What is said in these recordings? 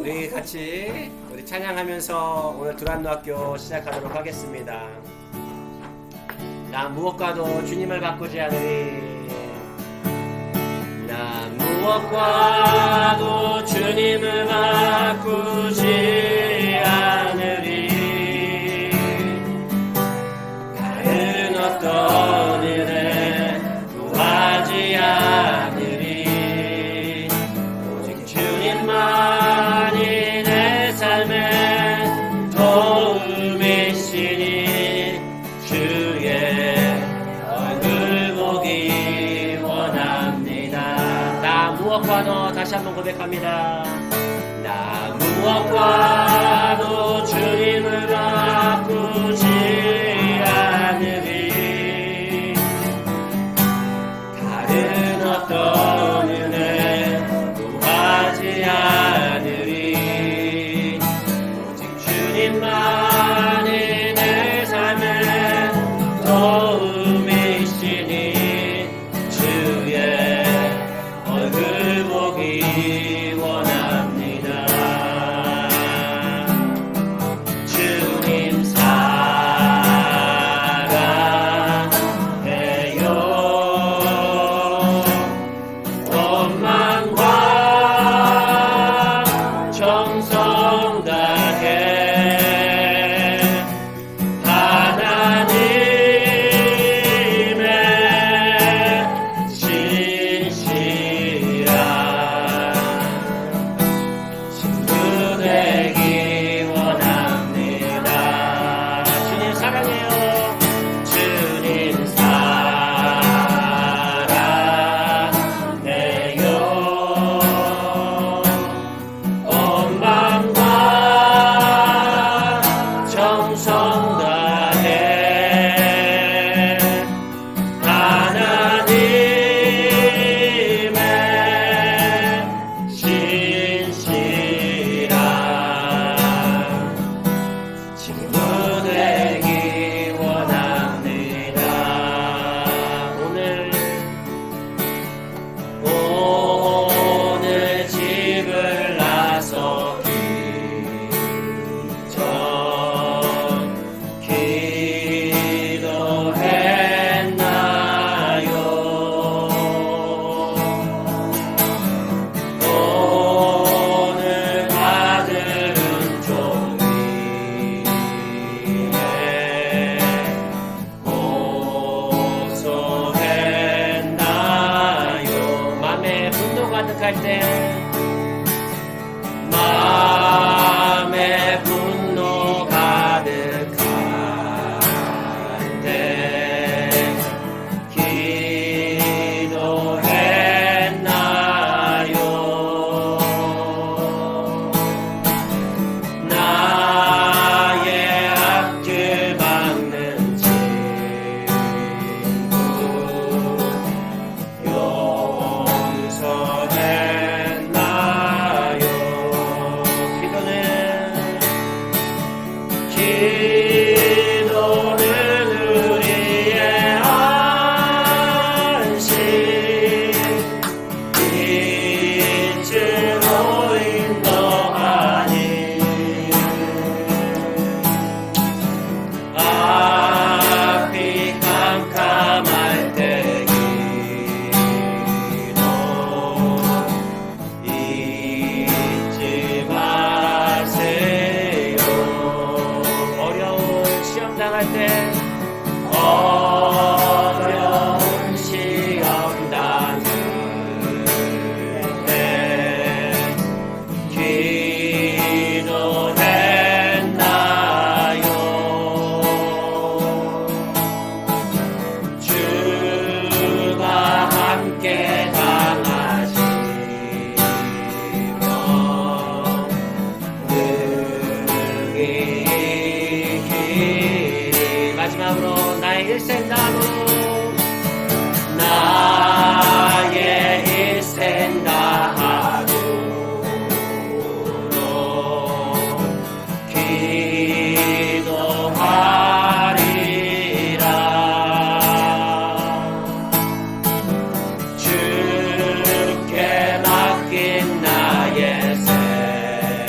우리 같이 찬양하면서 오늘 두란노학교 시작하도록 하겠습니다. 나 무엇과도 주님을 바꾸지 않으리. 나 무엇과도 주님을 바꾸지 않으리. 다른 어떤 은혜 구하지 않으리. 오직 주님만이 내 삶의 도움이시니 주의 얼굴 보기 원합니다. 나 무엇과도 다시 한번 고백합니다. 나 무엇과도 주님을 바꾸지 않으리. 다른 어떤 은혜 구하지 않으리. 오직 주님만이 내 삶의 도움이시니 주의 얼굴 보기 원합니다. 주님 사랑해요. 원망과 정성 다해 하나님의 신실한 친구 되기 원합니다. 주님 사랑해요. 주님 사랑해요. 원망과 정성 다해 하나님의 신실한 친구 되기 원합니다. 오늘 집을 나서기 전 기도했나요? 오늘 받은 종이에 고소했나요? 맘에 분노 가득할 때, 맘에 분노 가득할 때 기도했나요? 나의 앞길 막는 친구 용서했나요? 기도는 우리의 안식. 빛으로 인도하니 앞이 캄캄할 때 기도 잊지 마세요. 어려운 시험 당할 때, 어려운 시험 당할 때 기도했나요? 주가 함께 당하시면 능히 마지막으로 나의 일생 나무, 나의 일생 나무로 기도하리라. 주께 맡긴 나의 새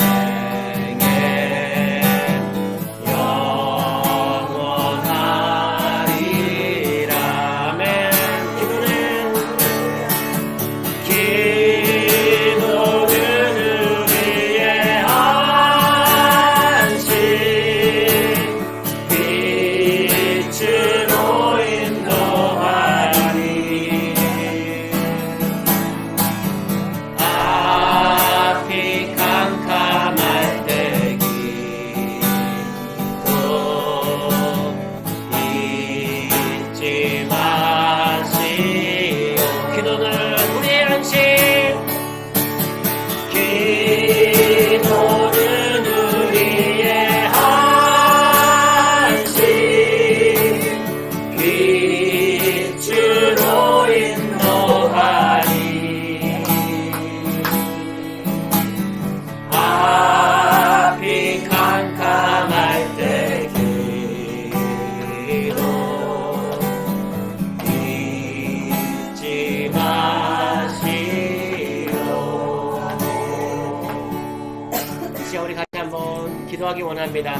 기도하기 원합니다.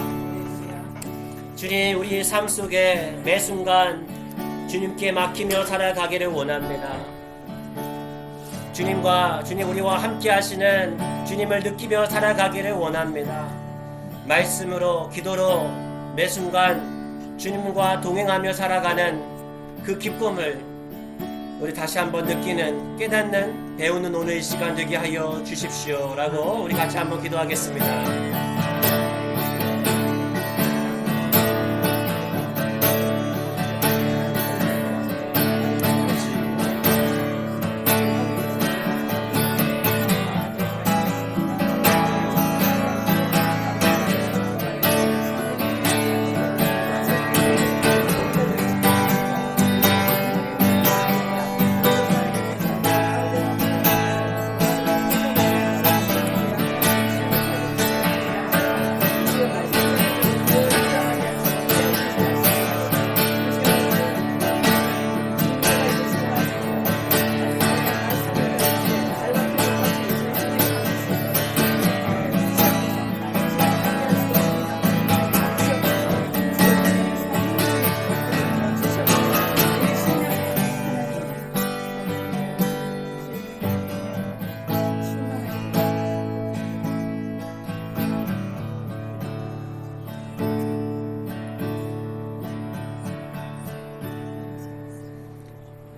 주님, 우리 삶 속에 매 순간 주님께 맡기며 살아가기를 원합니다. 주님 우리와 함께 하시는 주님을 느끼며 살아가기를 원합니다. 말씀으로 기도로 매 순간 주님과 동행하며 살아가는 그 기쁨을 우리 다시 한번 느끼는, 깨닫는, 배우는 오늘 이 시간 되게 하여 주십시오 라고 우리 같이 한번 기도하겠습니다.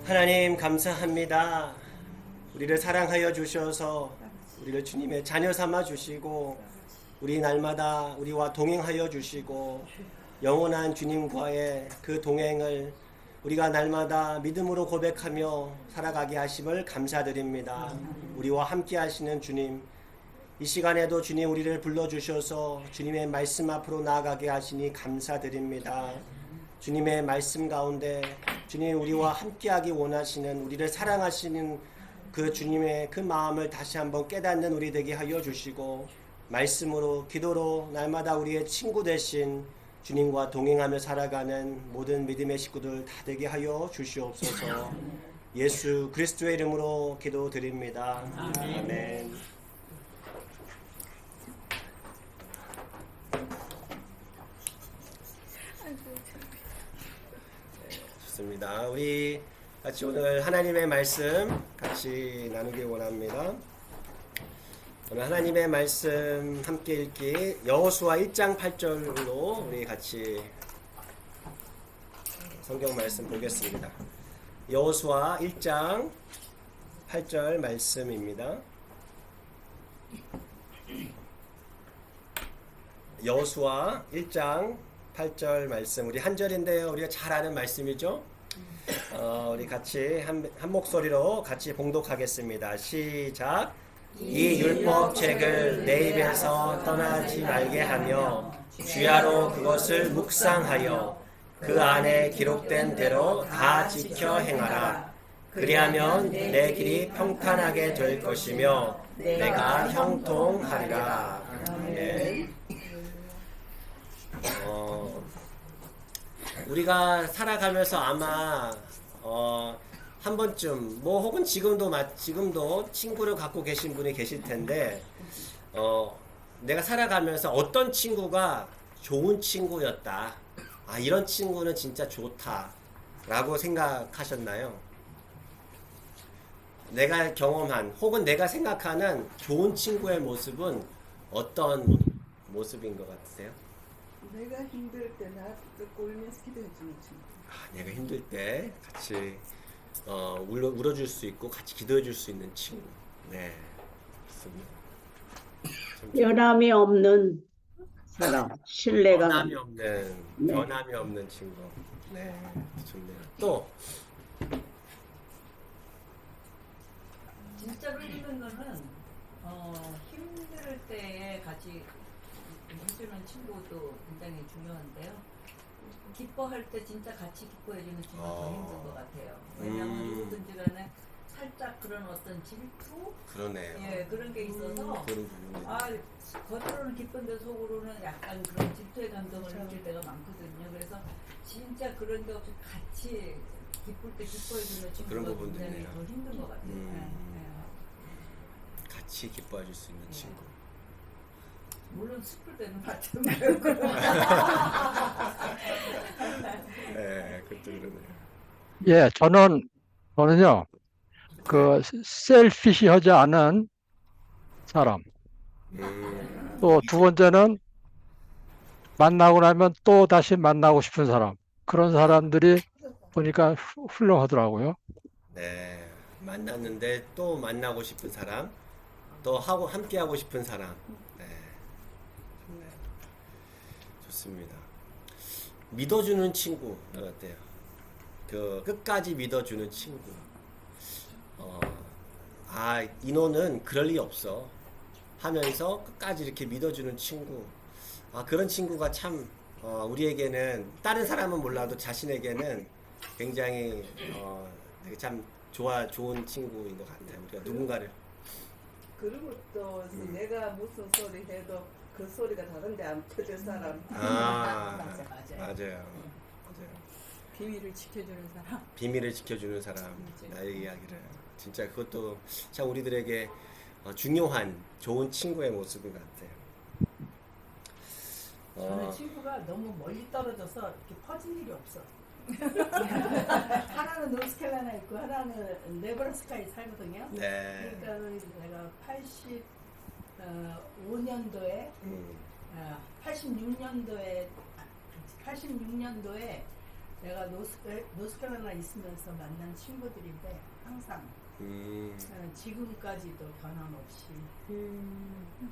하나님 감사합니다. 우리를 사랑하여 주셔서 우리를 주님의 자녀 삼아 주시고 우리 날마다 우리와 동행하여 주시고 영원한 주님과의 그 동행을 우리가 날마다 믿음으로 고백하며 살아가게 하심을 감사드립니다. 우리와 함께 하시는 주님, 이 시간에도 주님 우리를 불러주셔서 주님의 말씀 앞으로 나아가게 하시니 감사드립니다. 주님의 말씀 가운데 주님 우리와 함께하기 원하시는, 우리를 사랑하시는 그 주님의 그 마음을 다시 한번 깨닫는 우리 되게 하여 주시고 말씀으로 기도로 날마다 우리의 친구 되신 주님과 동행하며 살아가는 모든 믿음의 식구들 다 되게 하여 주시옵소서. 예수 그리스도의 이름으로 기도드립니다. 아멘. 좋습니다. 우리 같이 오늘 하나님의 말씀 같이 나누기 원합니다. 오늘 하나님의 말씀 함께 읽기 여호수아 1장 8절로 우리 같이 성경 말씀 보겠습니다. 여호수아 1장 8절 말씀입니다. 여호수아 1장 8절 말씀, 우리 한 절인데요. 우리가 잘 아는 말씀이죠. 우리 같이 한 목소리로 같이 봉독하겠습니다. 시작. 이 율법책을 내 입에서 떠나지 말게 하며 주야로 그것을 묵상하여 그 안에 기록된 대로 다 지켜 행하라. 그리하면 내 길이 평탄하게 될 것이며 내가 형통하리라. 아멘. 우리가 살아가면서 아마 한 번쯤 혹은 지금도 친구를 갖고 계신 분이 계실 텐데 내가 살아가면서 어떤 친구가 좋은 친구였다, 이런 친구는 진짜 좋다 라고 생각하셨나요? 내가 경험한 혹은 내가 생각하는 좋은 친구의 모습은 어떤 모습인 것 같으세요? 내가 힘들 때 나 꼴면서 기도해주는 친구. 내가 힘들 때 같이 울어줄 수 있고 같이 기도해줄 수 있는 친구. 네, 좋습니다. 변함이 없는 사람, 신뢰가 변함이 없는, 네. 변함이 없는 친구. 네, 좋네요. 또 진짜로 힘든 거는 힘들 때에 같이 해주는 친구도 굉장히 중요한데요. 기뻐할 때 진짜 같이 기뻐해주는 친구가 더 힘든 것 같아요. 왜냐하면 누구든지 간에 살짝 그런 어떤 질투? 그러네요. 예, 그런 게 있어서 겉으로는 기쁜데 속으로는 약간 그런 질투의 감정을 느낄 때가 많거든요. 그래서 진짜 그런 데 없이 같이 기쁠 때 기뻐해주는 그런 친구가 부분도 굉장히 있네요. 더 힘든 것 같아요. 같이 기뻐해줄 수 있는 친구. 물론 스쿨 때는 맞죠. 네, 그것도 그러네요. 예, 저는요, 그 셀피시하지 않은 사람. 또 두 번째는 만나고 나면 또 다시 만나고 싶은 사람. 그런 사람들이 보니까 훌륭하더라고요. 네, 만났는데 또 만나고 싶은 사람, 또 함께 하고 싶은 사람. 네, 좋네요. 좋습니다. 믿어주는 친구 어때요? 그 끝까지 믿어주는 친구. 인호는 그럴 리 없어 하면서 끝까지 이렇게 믿어주는 친구. 그런 친구가 참 우리에게는 다른 사람은 몰라도 자신에게는 굉장히 되게 참 좋은 친구인 것 같아요. 우리가 누군가를. 그리고 또 내가 무슨 소리 해도 그 소리가 다른데 안 터질 사람. 맞아요. 맞아요. 비밀을 지켜주는 사람. 비밀을 지켜주는 사람, 나의 이야기를. 진짜 그것도 참 우리들에게 중요한 좋은 친구의 모습인 것 같아요. 저는 친구가 너무 멀리 떨어져서 이렇게 퍼질 일이 없어. 하나는 노스캐롤라이나 있고 하나는 네브라스카에 살거든요. 네. 그러니까 내가 85년도에 86년도에 내가 노스캐롤라이나 있으면서 만난 친구들인데 항상 지금까지도 변함없이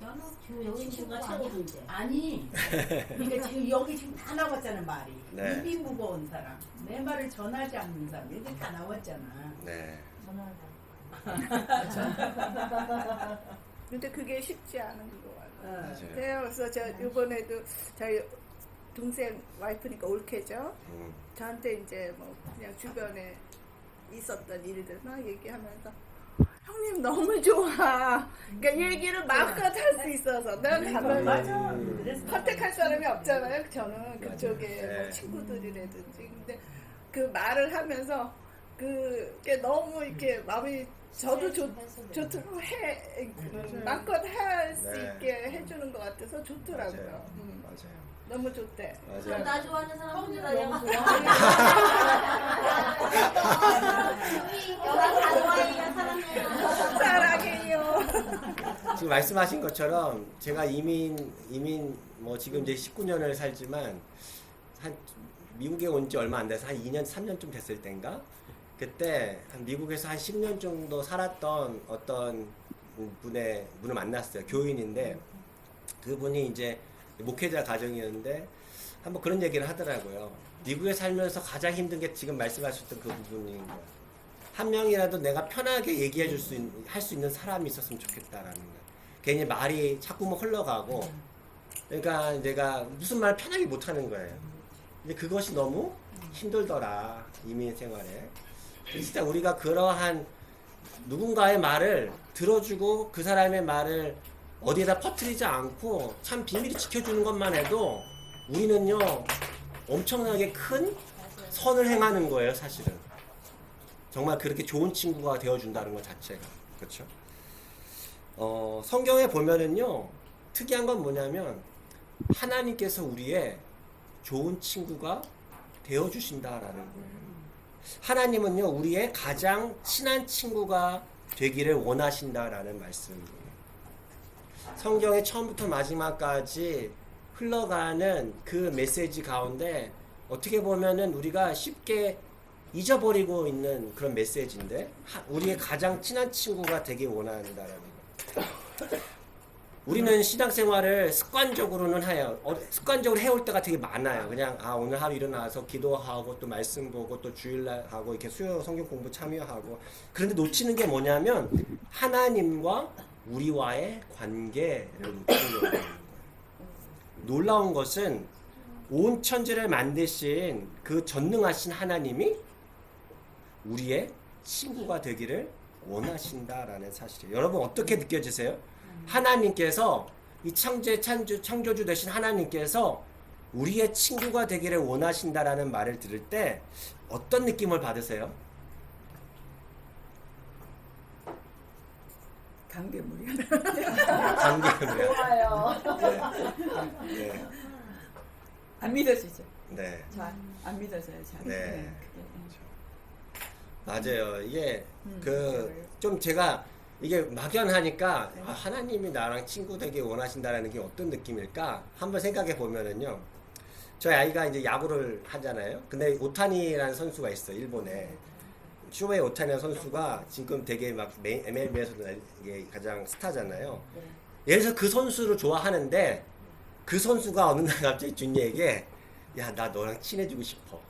나는 여기 친구가 친구가 최고인데. 아니 그러니까 지금 여기 지금 다 나왔잖아 말이. 네. 입이 무거운 사람, 내 말을 전하지 않는 사람, 여기 다 나왔잖아. 네. 근데 그게 쉽지 않은 거 같아요. 맞아요. 그래서 저 이번에도 저희 동생 와이프니까 올케죠. 저한테 이제 뭐 그냥 주변에 있었던 일들 막 얘기하면서 형님 너무 좋아. 그러니까 얘기를 마음껏 할 수 있어서 내가 가면 맞아. 그래서 선택할 사람이 없잖아요. 저는 그쪽에 네. 뭐 친구들이라든지. 근데 그 말을 하면서 그게 너무 이렇게 마음이 저도 좋더라고 마음껏 할 수 네. 있게 해주는 것 같아서 좋더라고요. 맞아요. 맞아요. 너무 좋대. 맞아요. 나 좋아하는 사람 형님 혼자 너무 내가 좋아해. 다 좋아해요. 사랑해요. 사랑해요. 지금 말씀하신 것처럼 제가 이민 뭐 지금 이제 19년을 살지만 한 미국에 온 지 얼마 안 돼서 한 2년 3년쯤 됐을 때인가 그때 한 미국에서 한 10년 정도 살았던 어떤 분을 만났어요. 교인인데 그분이 이제 목회자 가정이었는데 한번 그런 얘기를 하더라고요. 미국에 살면서 가장 힘든 게 지금 말씀하셨던 그 부분인 거예요. 한 명이라도 내가 편하게 얘기해 줄 수 할 수 있는 사람이 있었으면 좋겠다라는 거예요. 괜히 말이 자꾸 뭐 흘러가고 그러니까 내가 무슨 말 편하게 못 하는 거예요. 근데 그것이 너무 힘들더라 이민 생활에. 진짜 우리가 그러한 누군가의 말을 들어주고 그 사람의 말을 어디에다 퍼뜨리지 않고 참 비밀히 지켜주는 것만 해도 우리는요 엄청나게 큰 선을 행하는 거예요. 사실은 정말 그렇게 좋은 친구가 되어준다는 것 자체가. 그렇죠? 성경에 보면은요 특이한 건 뭐냐면 하나님께서 우리의 좋은 친구가 되어주신다라는 거예요. 하나님은요 우리의 가장 친한 친구가 되기를 원하신다라는 말씀이에요. 성경의 처음부터 마지막까지 흘러가는 그 메시지 가운데 어떻게 보면은 우리가 쉽게 잊어버리고 있는 그런 메시지인데 우리의 가장 친한 친구가 되길 원한다라는 거예요. 우리는 신앙생활을 습관적으로는 해요. 습관적으로 해올 때가 되게 많아요. 그냥 오늘 하루 일어나서 기도하고 또 말씀 보고 또 주일날 하고 이렇게 수요 성경 공부 참여하고 그런데 놓치는 게 뭐냐면 하나님과 우리와의 관계를 놓치는 거예요. 놀라운 것은 온 천지를 만드신 그 전능하신 하나님이 우리의 친구가 되기를 원하신다라는 사실이에요. 여러분 어떻게 느껴지세요? 하나님께서 이 창조주 되신 하나님께서 우리의 친구가 되기를 원하신다라는 말을 들을 때 어떤 느낌을 받으세요? 단계물이야. 관계입니다. 좋아요. 네. 안 믿어지죠. 네. 잘 안 믿어져요. 잘. 네. 그게. 맞아요. 이게 그 맞아요. 좀 제가 이게 막연하니까 아, 하나님이 나랑 친구 되기 원하신다라는 게 어떤 느낌일까? 한번 생각해 보면은요. 저희 아이가 이제 야구를 하잖아요. 근데 오타니라는 선수가 있어요. 일본에. 쇼헤이 오타니라는 선수가 지금 되게 막 MLB에서도 이게 가장 스타잖아요. 예를 들어서 그 선수를 좋아하는데 그 선수가 어느 날 갑자기 준이에게 야, 나 너랑 친해지고 싶어.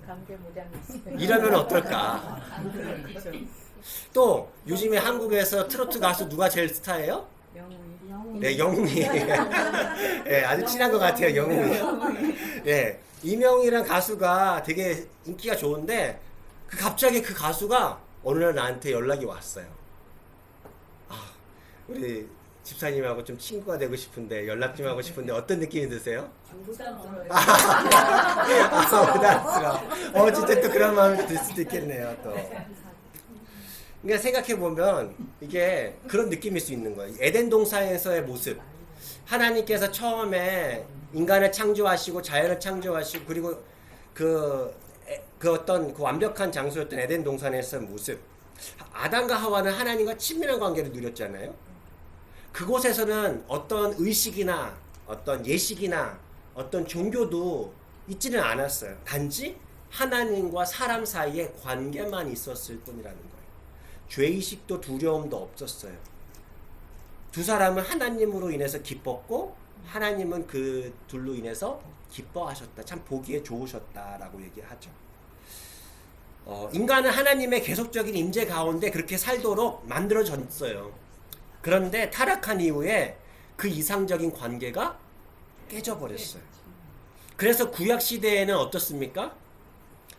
관계 무장했어요. 이러면 어떨까? 그렇죠. 또 요즘에 한국에서 트로트 가수 누가 제일 스타예요? 영웅이. 네, 영웅이. 네, 아주 친한 것 같아요, 영웅이. 네, 이명이란 가수가 되게 인기가 좋은데 갑자기 그 가수가 어느 날 나한테 연락이 왔어요. 아, 우리 집사님하고 좀 친구가 되고 싶은데 연락 좀 하고 싶은데 어떤 느낌이 드세요? 부담스러워요. 부담스러워. 진짜 또 그런 마음이 들 수도 있겠네요, 또. 그러니까 생각해보면 이게 그런 느낌일 수 있는 거예요. 에덴 동산에서의 모습. 하나님께서 처음에 인간을 창조하시고 자연을 창조하시고 그리고 그 어떤 그 완벽한 장소였던 에덴 동산에서의 모습. 아담과 하와는 하나님과 친밀한 관계를 누렸잖아요. 그곳에서는 어떤 의식이나 어떤 예식이나 어떤 종교도 있지는 않았어요. 단지 하나님과 사람 사이의 관계만 있었을 뿐이라는 거예요. 죄의식도 두려움도 없었어요. 두 사람은 하나님으로 인해서 기뻤고 하나님은 그 둘로 인해서 기뻐하셨다. 참 보기에 좋으셨다라고 얘기하죠. 인간은 하나님의 계속적인 임재 가운데 그렇게 살도록 만들어졌어요. 그런데 타락한 이후에 그 이상적인 관계가 깨져버렸어요. 그래서 구약 시대에는 어떻습니까?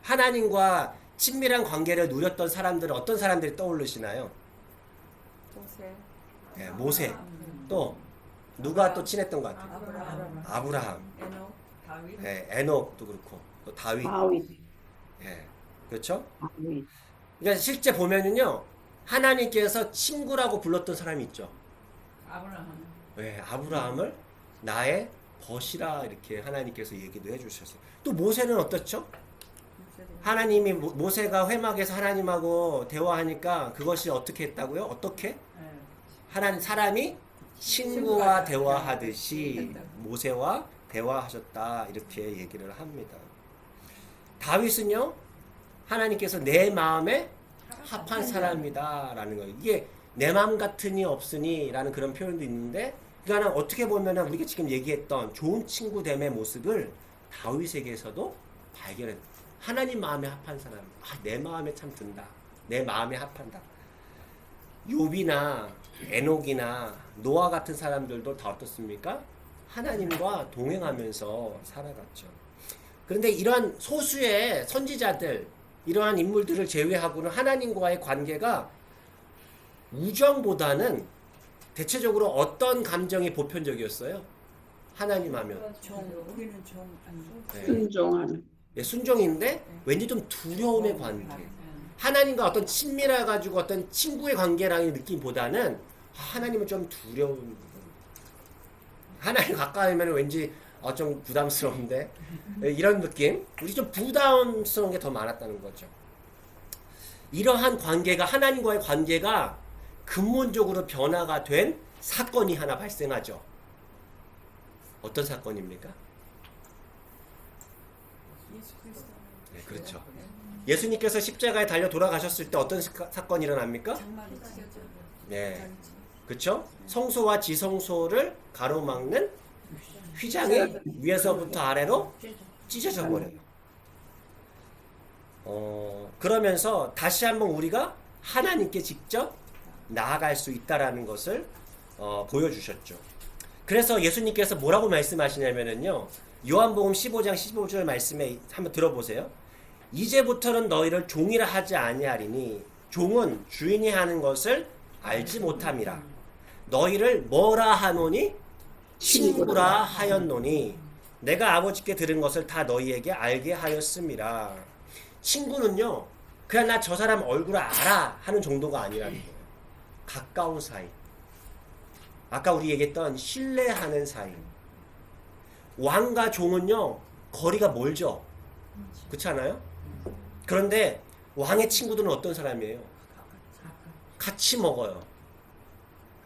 하나님과 친밀한 관계를 누렸던 사람들은 어떤 사람들이 떠오르시나요? 모세. 네, 모세. 또 누가 또 친했던 것 같아요? 아브라함. 에녹. 다윗. 네, 에녹도 그렇고 또 다윗. 네, 그렇죠? 그러니까 실제 보면은요. 하나님께서 친구라고 불렀던 사람이 있죠. 아브라함. 네, 아브라함을 나의 벗이라 이렇게 하나님께서 얘기도 해주셨어요. 또 모세는 어떻죠? 하나님이 모세가 회막에서 하나님하고 대화하니까 그것이 어떻게 했다고요? 어떻게? 하나님 사람이 친구와 대화하듯이 모세와 대화하셨다 이렇게 얘기를 합니다. 다윗은요 하나님께서 내 마음에 합한 사람이다라는 거예요. 이게 내 마음 같으니 없으니라는 그런 표현도 있는데, 그러니까 어떻게 보면은 우리가 지금 얘기했던 좋은 친구됨의 모습을 다윗에게서도 발견해. 하나님 마음에 합한 사람, 내 마음에 참 든다. 내 마음에 합한다. 욥이나 에녹이나 노아 같은 사람들도 다 어떻습니까? 하나님과 동행하면서 살아갔죠. 그런데 이러한 소수의 선지자들, 이러한 인물들을 제외하고는 하나님과의 관계가 우정보다는 대체적으로 어떤 감정이 보편적이었어요? 하나님 하면 우리는 종 아니죠. 네. 순종하는. 네, 순종인데 왠지 좀 두려움의 관계. 하나님과 어떤 친밀해 가지고 어떤 친구의 관계라는 느낌보다는 하나님은 좀 두려운. 하나님 가까이면 왠지 좀 부담스러운데 이런 느낌. 우리 좀 부담스러운 게 더 많았다는 거죠. 이러한 관계가 하나님과의 관계가 근본적으로 변화가 된 사건이 하나 발생하죠. 어떤 사건입니까? 예수 그리스도. 네, 그렇죠. 예수님께서 십자가에 달려 돌아가셨을 때 어떤 사건이 일어납니까? 장막이 찢어져. 네, 그렇죠. 성소와 지성소를 가로막는 휘장이 위에서부터 아래로 찢어져 버려요. 그러면서 다시 한번 우리가 하나님께 직접 나아갈 수 있다라는 것을 보여주셨죠. 그래서 예수님께서 뭐라고 말씀하시냐면요. 요한복음 15장 15절 말씀에 한번 들어보세요. 이제부터는 너희를 종이라 하지 아니하리니 종은 주인이 하는 것을 알지 못함이라. 너희를 뭐라 하노니? 친구라 하였노니 내가 아버지께 들은 것을 다 너희에게 알게 하였음이라. 친구는요 그냥 나 저 사람 얼굴을 알아 하는 정도가 아니라는 거예요. 가까운 사이. 아까 우리 얘기했던 신뢰하는 사이. 왕과 종은요 거리가 멀죠. 그렇지 않아요? 그런데 왕의 친구들은 어떤 사람이에요? 같이 먹어요.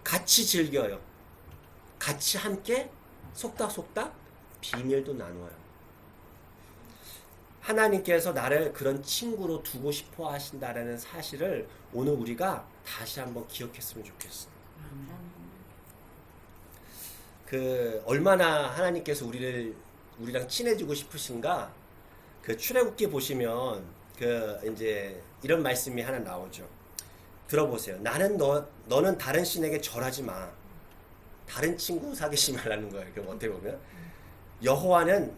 같이 즐겨요. 같이 함께 속닥속닥 비밀도 나눠요. 하나님께서 나를 그런 친구로 두고 싶어 하신다라는 사실을 오늘 우리가 다시 한번 기억했으면 좋겠어요. 그 얼마나 하나님께서 우리랑 친해지고 싶으신가? 그 출애굽기 보시면 그 이제 이런 말씀이 하나 나오죠. 들어보세요. 너는 다른 신에게 절하지 마. 다른 친구 사귀지 말라는 거예요. 그럼 어떻게 보면 여호와는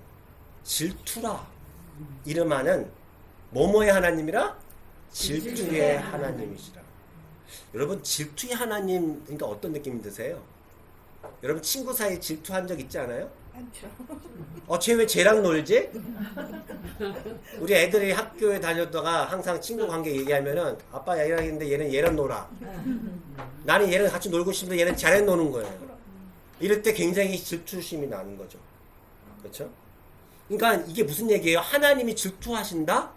질투라 이름하는 뭐뭐의 하나님이라? 질투의 하나님이시라. 여러분 질투의 하나님 그러니까 어떤 느낌이 드세요? 여러분 친구 사이에 질투한 적 있지 않아요? 많죠. 쟤 왜 쟤랑 놀지? 우리 애들이 학교에 다녔다가 항상 친구 관계 얘기하면은 아빠 얘랑 있는데 얘는 얘랑 놀아. 나는 얘랑 같이 놀고 싶은데 얘는 쟤랑 노는 거예요. 이럴 때 굉장히 질투심이 나는 거죠. 그렇죠? 그러니까 이게 무슨 얘기예요? 하나님이 질투하신다?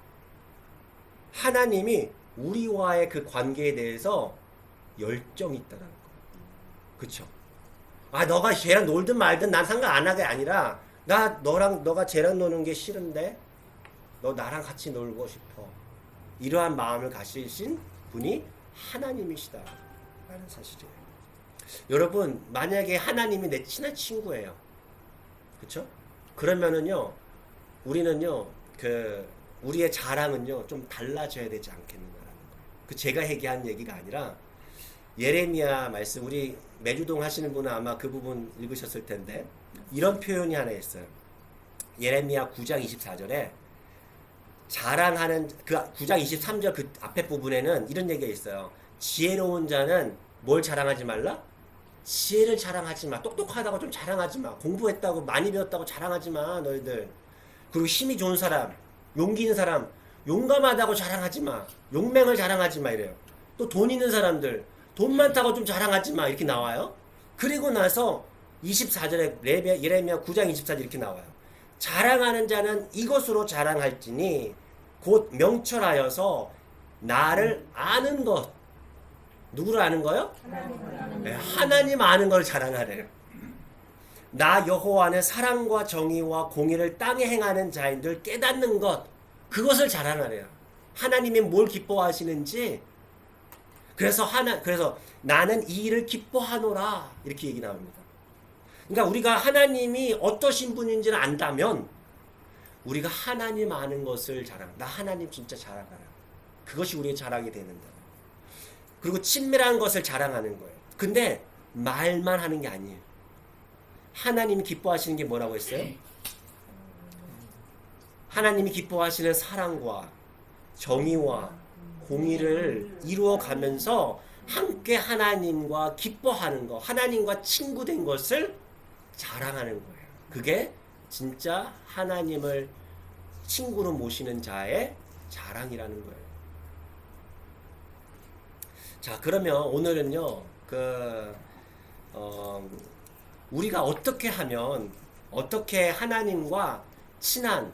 하나님이 우리와의 그 관계에 대해서 열정이 있다는 거. 그렇죠? 너가 쟤랑 놀든 말든 난 상관 안 하게 아니라 너가 쟤랑 노는 게 싫은데 너 나랑 같이 놀고 싶어. 이러한 마음을 가지신 분이 하나님이시다 라는 사실이에요. 여러분 만약에 하나님이 내 친한 친구예요. 그렇죠? 그러면은요 우리는요 우리의 자랑은요 좀 달라져야 되지 않겠는가라는 거예요. 제가 얘기한 얘기가 아니라 예레미야 말씀 우리 매주동 하시는 분은 아마 그 부분 읽으셨을 텐데 이런 표현이 하나 있어요. 예레미야 9장 24절에 자랑하는 그 9장 23절 그 앞에 부분에는 이런 얘기가 있어요. 지혜로운 자는 뭘 자랑하지 말라? 지혜를 자랑하지 마. 똑똑하다고 좀 자랑하지 마. 공부했다고 많이 배웠다고 자랑하지 마. 너희들. 그리고 힘이 좋은 사람, 용기 있는 사람, 용감하다고 자랑하지 마. 용맹을 자랑하지 마 이래요. 또 돈 있는 사람들, 돈 많다고 좀 자랑하지 마 이렇게 나와요. 그리고 나서 24절에 예레미야 9장 24절 이렇게 나와요. 자랑하는 자는 이것으로 자랑할지니 곧 명철하여서 나를 아는 것. 누구를 아는 거요? 하나님 아는 걸 자랑하래요. 나 여호와는 사랑과 정의와 공의를 땅에 행하는 자인들 깨닫는 것. 그것을 자랑하래요. 하나님이 뭘 기뻐하시는지. 그래서 나는 이 일을 기뻐하노라 이렇게 얘기 나옵니다. 그러니까 우리가 하나님이 어떠신 분인지를 안다면 우리가 하나님 아는 것을 나 하나님 진짜 자랑하라. 그것이 우리의 자랑이 되는다. 그리고 친밀한 것을 자랑하는 거예요. 근데 말만 하는 게 아니에요. 하나님이 기뻐하시는 게 뭐라고 했어요? 하나님이 기뻐하시는 사랑과 정의와 공의를 이루어가면서 함께 하나님과 기뻐하는 것, 하나님과 친구된 것을 자랑하는 거예요. 그게 진짜 하나님을 친구로 모시는 자의 자랑이라는 거예요. 자, 그러면 오늘은요, 우리가 어떻게 하면, 어떻게 하나님과 친한,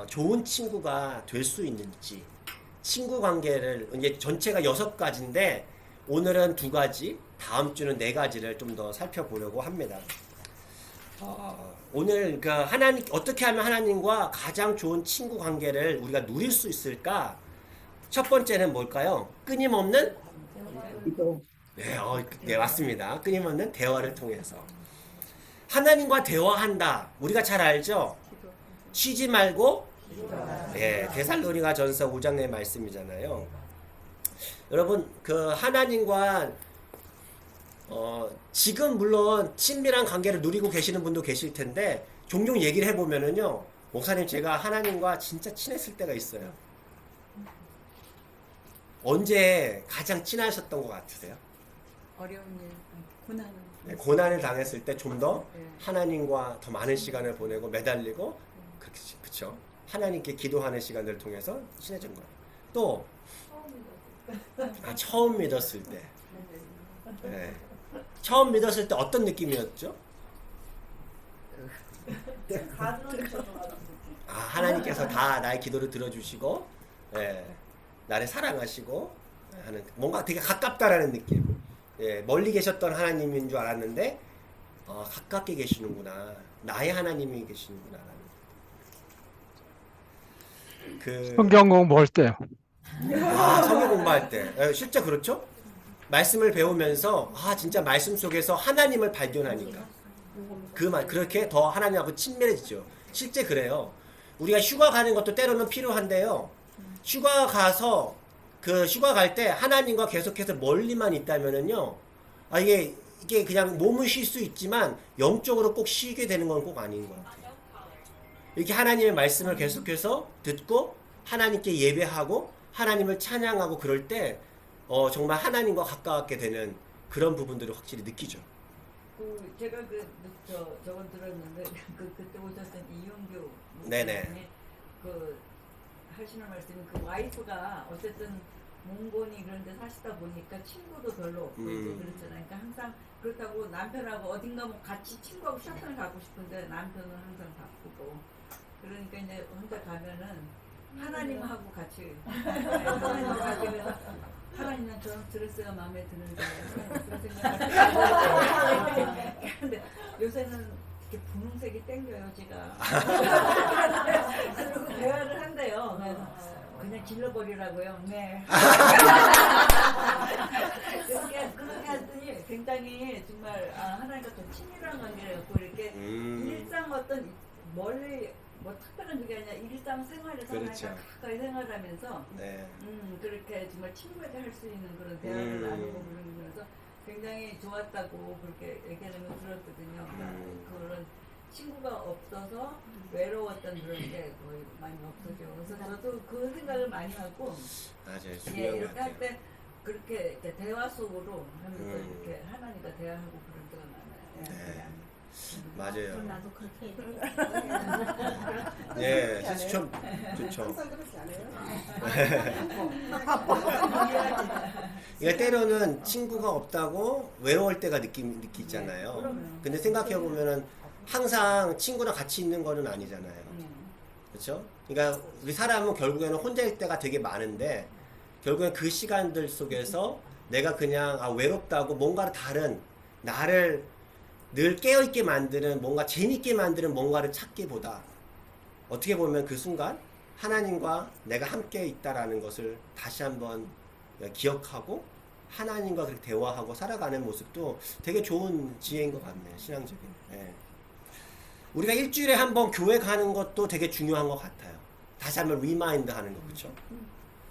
좋은 친구가 될 수 있는지, 친구 관계를, 이제 전체가 6가지인데, 오늘은 2가지, 다음 주는 4가지를 좀 더 살펴보려고 합니다. 오늘 어떻게 하면 하나님과 가장 좋은 친구 관계를 우리가 누릴 수 있을까? 첫 번째는 뭘까요? 끊임없는 기도. 네, 맞습니다. 끊임없는 대화를 통해서 하나님과 대화한다. 우리가 잘 알죠? 쉬지 말고 데살로니가 전서 5장의 말씀이잖아요. 여러분 하나님과 지금 물론 친밀한 관계를 누리고 계시는 분도 계실 텐데 종종 얘기를 해보면은요, 목사님 제가 하나님과 진짜 친했을 때가 있어요. 언제 가장 친하셨던 것 같으세요? 어려운 일, 고난을. 네, 고난을 당했을 때 좀 더 하나님과 더 많은 시간을 보내고 매달리고 그렇죠. 하나님께 기도하는 시간들을 통해서 친해진 거예요. 또 처음 믿었을 때. 네. 처음 믿었을 때 어떤 느낌이었죠? 아, 하나님께서 다 나의 기도를 들어주시고, 예, 나를 사랑하시고 하는 뭔가 되게 가깝다라는 느낌. 예, 멀리 계셨던 하나님인 줄 알았는데 가깝게 계시는구나. 나의 하나님이 계시는구나라는. 그 성경 공부할 때요. 성경 공부할 때 실제 그렇죠? 말씀을 배우면서 진짜 말씀 속에서 하나님을 발견하니까 그렇게 더 하나님하고 친밀해지죠. 실제 그래요. 우리가 휴가 가는 것도 때로는 필요한데요. 휴가 가서 그 휴가 갈 때 하나님과 계속해서 멀리만 있다면은요, 이게 그냥 몸은 쉴 수 있지만 영적으로 꼭 쉬게 되는 건 꼭 아닌 것 같아요. 이렇게 하나님의 말씀을 계속해서 듣고 하나님께 예배하고 하나님을 찬양하고 그럴 때 정말 하나님과 가깝게 되는 그런 부분들을 확실히 느끼죠. 제가 저건 들었는데 그때 오셨던 이용규 네네. 목사님이 하시는 말씀이 와이프가 어쨌든 몽골이 그런 데 사시다 보니까 친구도 별로 없고 그렇잖아요. 그러니까 항상 그렇다고 남편하고 어딘가 뭐 같이 친구하고 쇼핑을 가고 싶은데 남편은 항상 바쁘고 그러니까 이제 혼자 가면은 하나님하고 같이 하나님하고 같이 그래서 하나님은 저런 드레스가 마음에 드는데 그런 생각을 근데 요새는 이렇게 분홍색이 땡겨요 제가 그리고 대화를 한대요. 그래서 그냥 질러버리라고요. 네. 그렇게 했더니 굉장히 정말 하나님과 좀 친밀한 관계였고 이렇게 일상 어떤 멀리 뭐 특별한 그게 아니라 일상 생활에서 그렇죠. 하나님과 가까이 생활하면서 네. 그렇게 정말 친구에게 할 수 있는 그런 대화를 나누고 그러면서 굉장히 좋았다고 그렇게 얘기하는 걸 들었거든요. 그런 친구가 없어서 외로웠던 그런 게 거의 많이 없어져. 그래서 저도 그 생각을 많이 하고 맞아요. 중요한 것 이렇게 같아요. 할 때 그렇게 이렇게 대화 속으로 하면서 이렇게 하나님과 대화하고 그런 때가 많아요. 네. 맞아요. 나도 그렇게 해야 예, 사실 좀 좋죠. 항상 그렇지 않아요? 그러니까 때로는 친구가 없다고 외로울 때가 느끼잖아요. 근데 생각해 보면은 항상 친구랑 같이 있는 거는 아니잖아요. 그렇죠? 그러니까 우리 사람은 결국에는 혼자일 때가 되게 많은데 결국엔 그 시간들 속에서 내가 그냥 외롭다고 뭔가 다른 나를 늘 깨어있게 만드는 뭔가 재밌게 만드는 뭔가를 찾기보다 어떻게 보면 그 순간 하나님과 내가 함께 있다라는 것을 다시 한번 기억하고 하나님과 그렇게 대화하고 살아가는 모습도 되게 좋은 지혜인 것 같네요. 신앙적인. 예. 우리가 일주일에 한 번 교회 가는 것도 되게 중요한 것 같아요. 다시 한번 리마인드 하는 거, 그렇죠?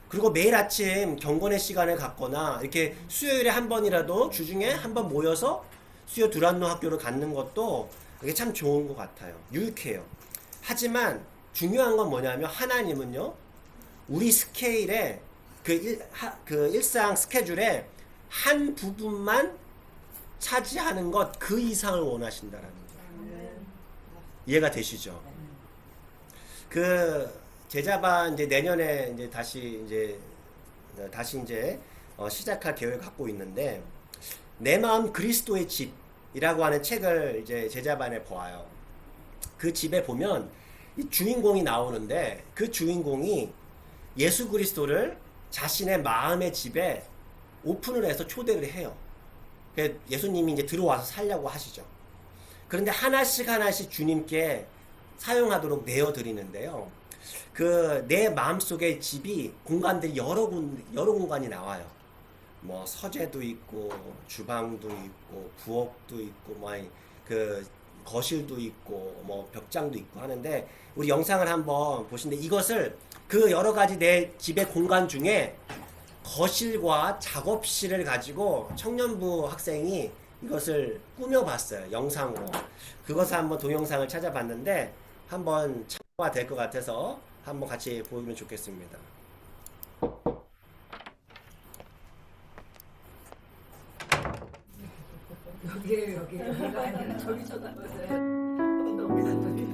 그리고 매일 아침 경건의 시간을 갖거나 이렇게 수요일에 한 번이라도 주중에 한 번 모여서 수요 두란노 학교를 갖는 것도 이게 참 좋은 것 같아요. 유익해요. 하지만 중요한 건 뭐냐면 하나님은요, 우리 스케일에 그 일상 스케줄에 한 부분만 차지하는 것 그 이상을 원하신다라는 거예요. 이해가 되시죠? 그 제자반 이제 내년에 이제 다시 이제 시작할 계획을 갖고 있는데 내 마음 그리스도의 집이라고 하는 책을 이제 제자반에 보아요. 그 집에 보면 이 주인공이 나오는데 그 주인공이 예수 그리스도를 자신의 마음의 집에 오픈을 해서 초대를 해요. 예수님이 이제 들어와서 살려고 하시죠. 그런데 하나씩 주님께 사용하도록 내어드리는데요. 그 내 마음속의 집이 공간들이 여러 공간이 나와요. 뭐 서재도 있고 주방도 있고 부엌도 있고 뭐 그 거실도 있고 뭐 벽장도 있고 하는데 우리 영상을 한번 보시는데 이것을 그 여러 가지 내 집의 공간 중에 거실과 작업실을 가지고 청년부 학생이 이것을 꾸며봤어요. 영상으로. 그것을 한번 동영상을 찾아봤는데 한번 참고가 될 것 같아서 한번 같이 보면 좋겠습니다. 여기가 아니라 저기 쳐다보세요. 너무 저기.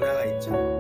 변화가 있죠.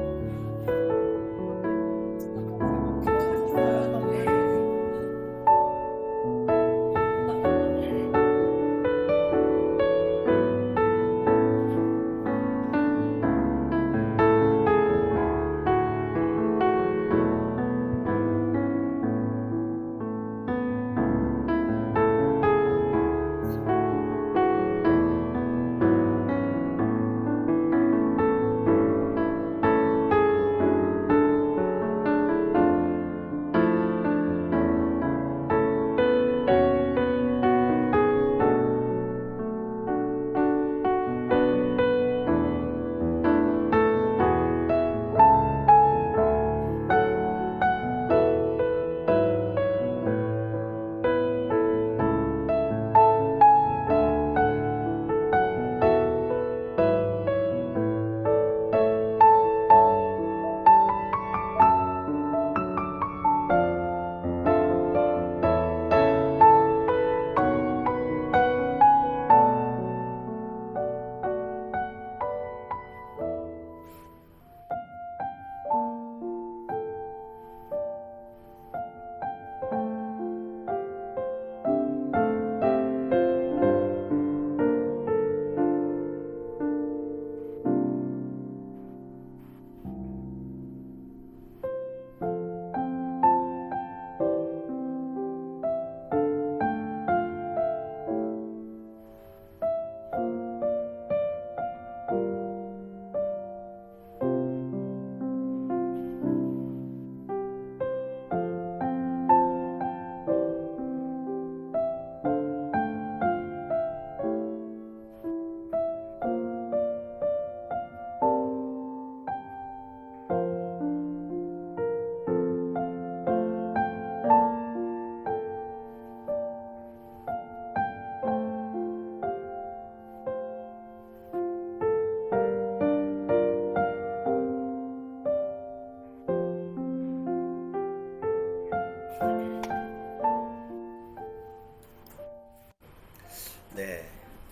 네,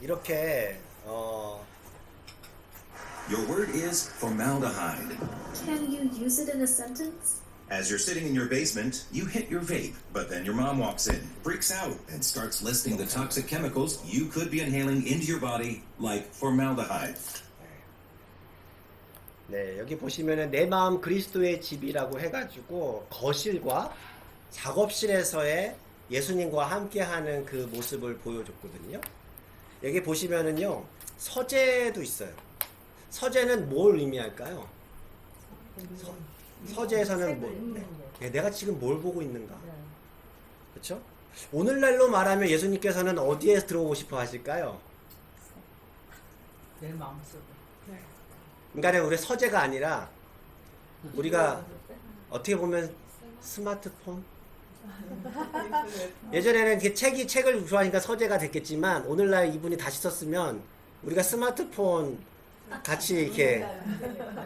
이렇게 Your word is formaldehyde. Can you use it in a sentence? As you're sitting in your basement, you hit your vape, but then your mom walks in, freaks out, and starts listing the toxic chemicals you could be inhaling into your body, like formaldehyde. 네, 여기 보시면은 내 마음 그리스도의 집이라고 해가지고 거실과 작업실에서의 예수님과 함께하는 그 모습을 보여줬거든요. 여기 보시면은요 서재도 있어요. 서재는 뭘 의미할까요? 서재에서는 뭐, 네, 내가 지금 뭘 보고 있는가? 그렇죠? 오늘날로 말하면 예수님께서는 어디에 들어오고 싶어 하실까요? 내 마음속에. 그러니까 우리 서재가 아니라 우리가 어떻게 보면 스마트폰? 예전에는 이렇게 책을 좋아하니까 서재가 됐겠지만 오늘날 이분이 다시 썼으면 우리가 스마트폰 같이 이렇게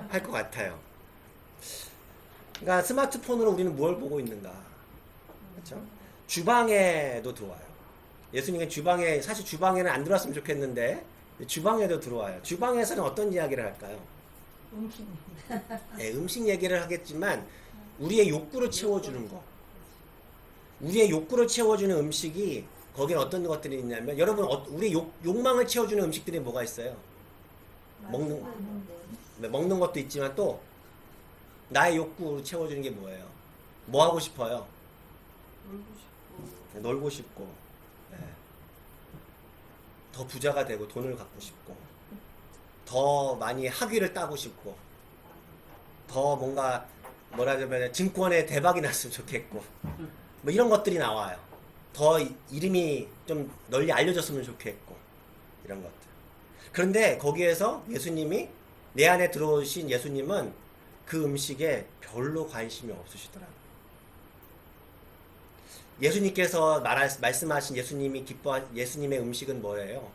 할 것 같아요. 그러니까 스마트폰으로 우리는 무엇을 보고 있는가? 그렇죠? 주방에도 들어와요. 예수님은 주방에, 사실 주방에는 안 들어왔으면 좋겠는데 주방에도 들어와요. 주방에서는 어떤 이야기를 할까요? 네, 음식 얘기를 하겠지만 우리의 욕구를 채워주는 거, 우리의 욕구를 채워주는 음식이 거기에 어떤 것들이 있냐면 여러분 우리 욕망을 채워주는 음식들이 뭐가 있어요? 먹는 것도 있지만 또 나의 욕구를 채워주는 게 뭐예요? 뭐 하고 싶어요? 놀고 싶고, 네. 더 부자가 되고 돈을 갖고 싶고, 더 많이 학위를 따고 싶고, 더 뭔가 뭐라 그러면 증권에 대박이 났으면 좋겠고, 뭐 이런 것들이 나와요. 더 이름이 좀 널리 알려졌으면 좋겠고, 이런 것들. 그런데 거기에서 예수님이 내 안에 들어오신 예수님은 그 음식에 별로 관심이 없으시더라고요. 예수님께서 말씀하신 예수님의 음식은 뭐예요?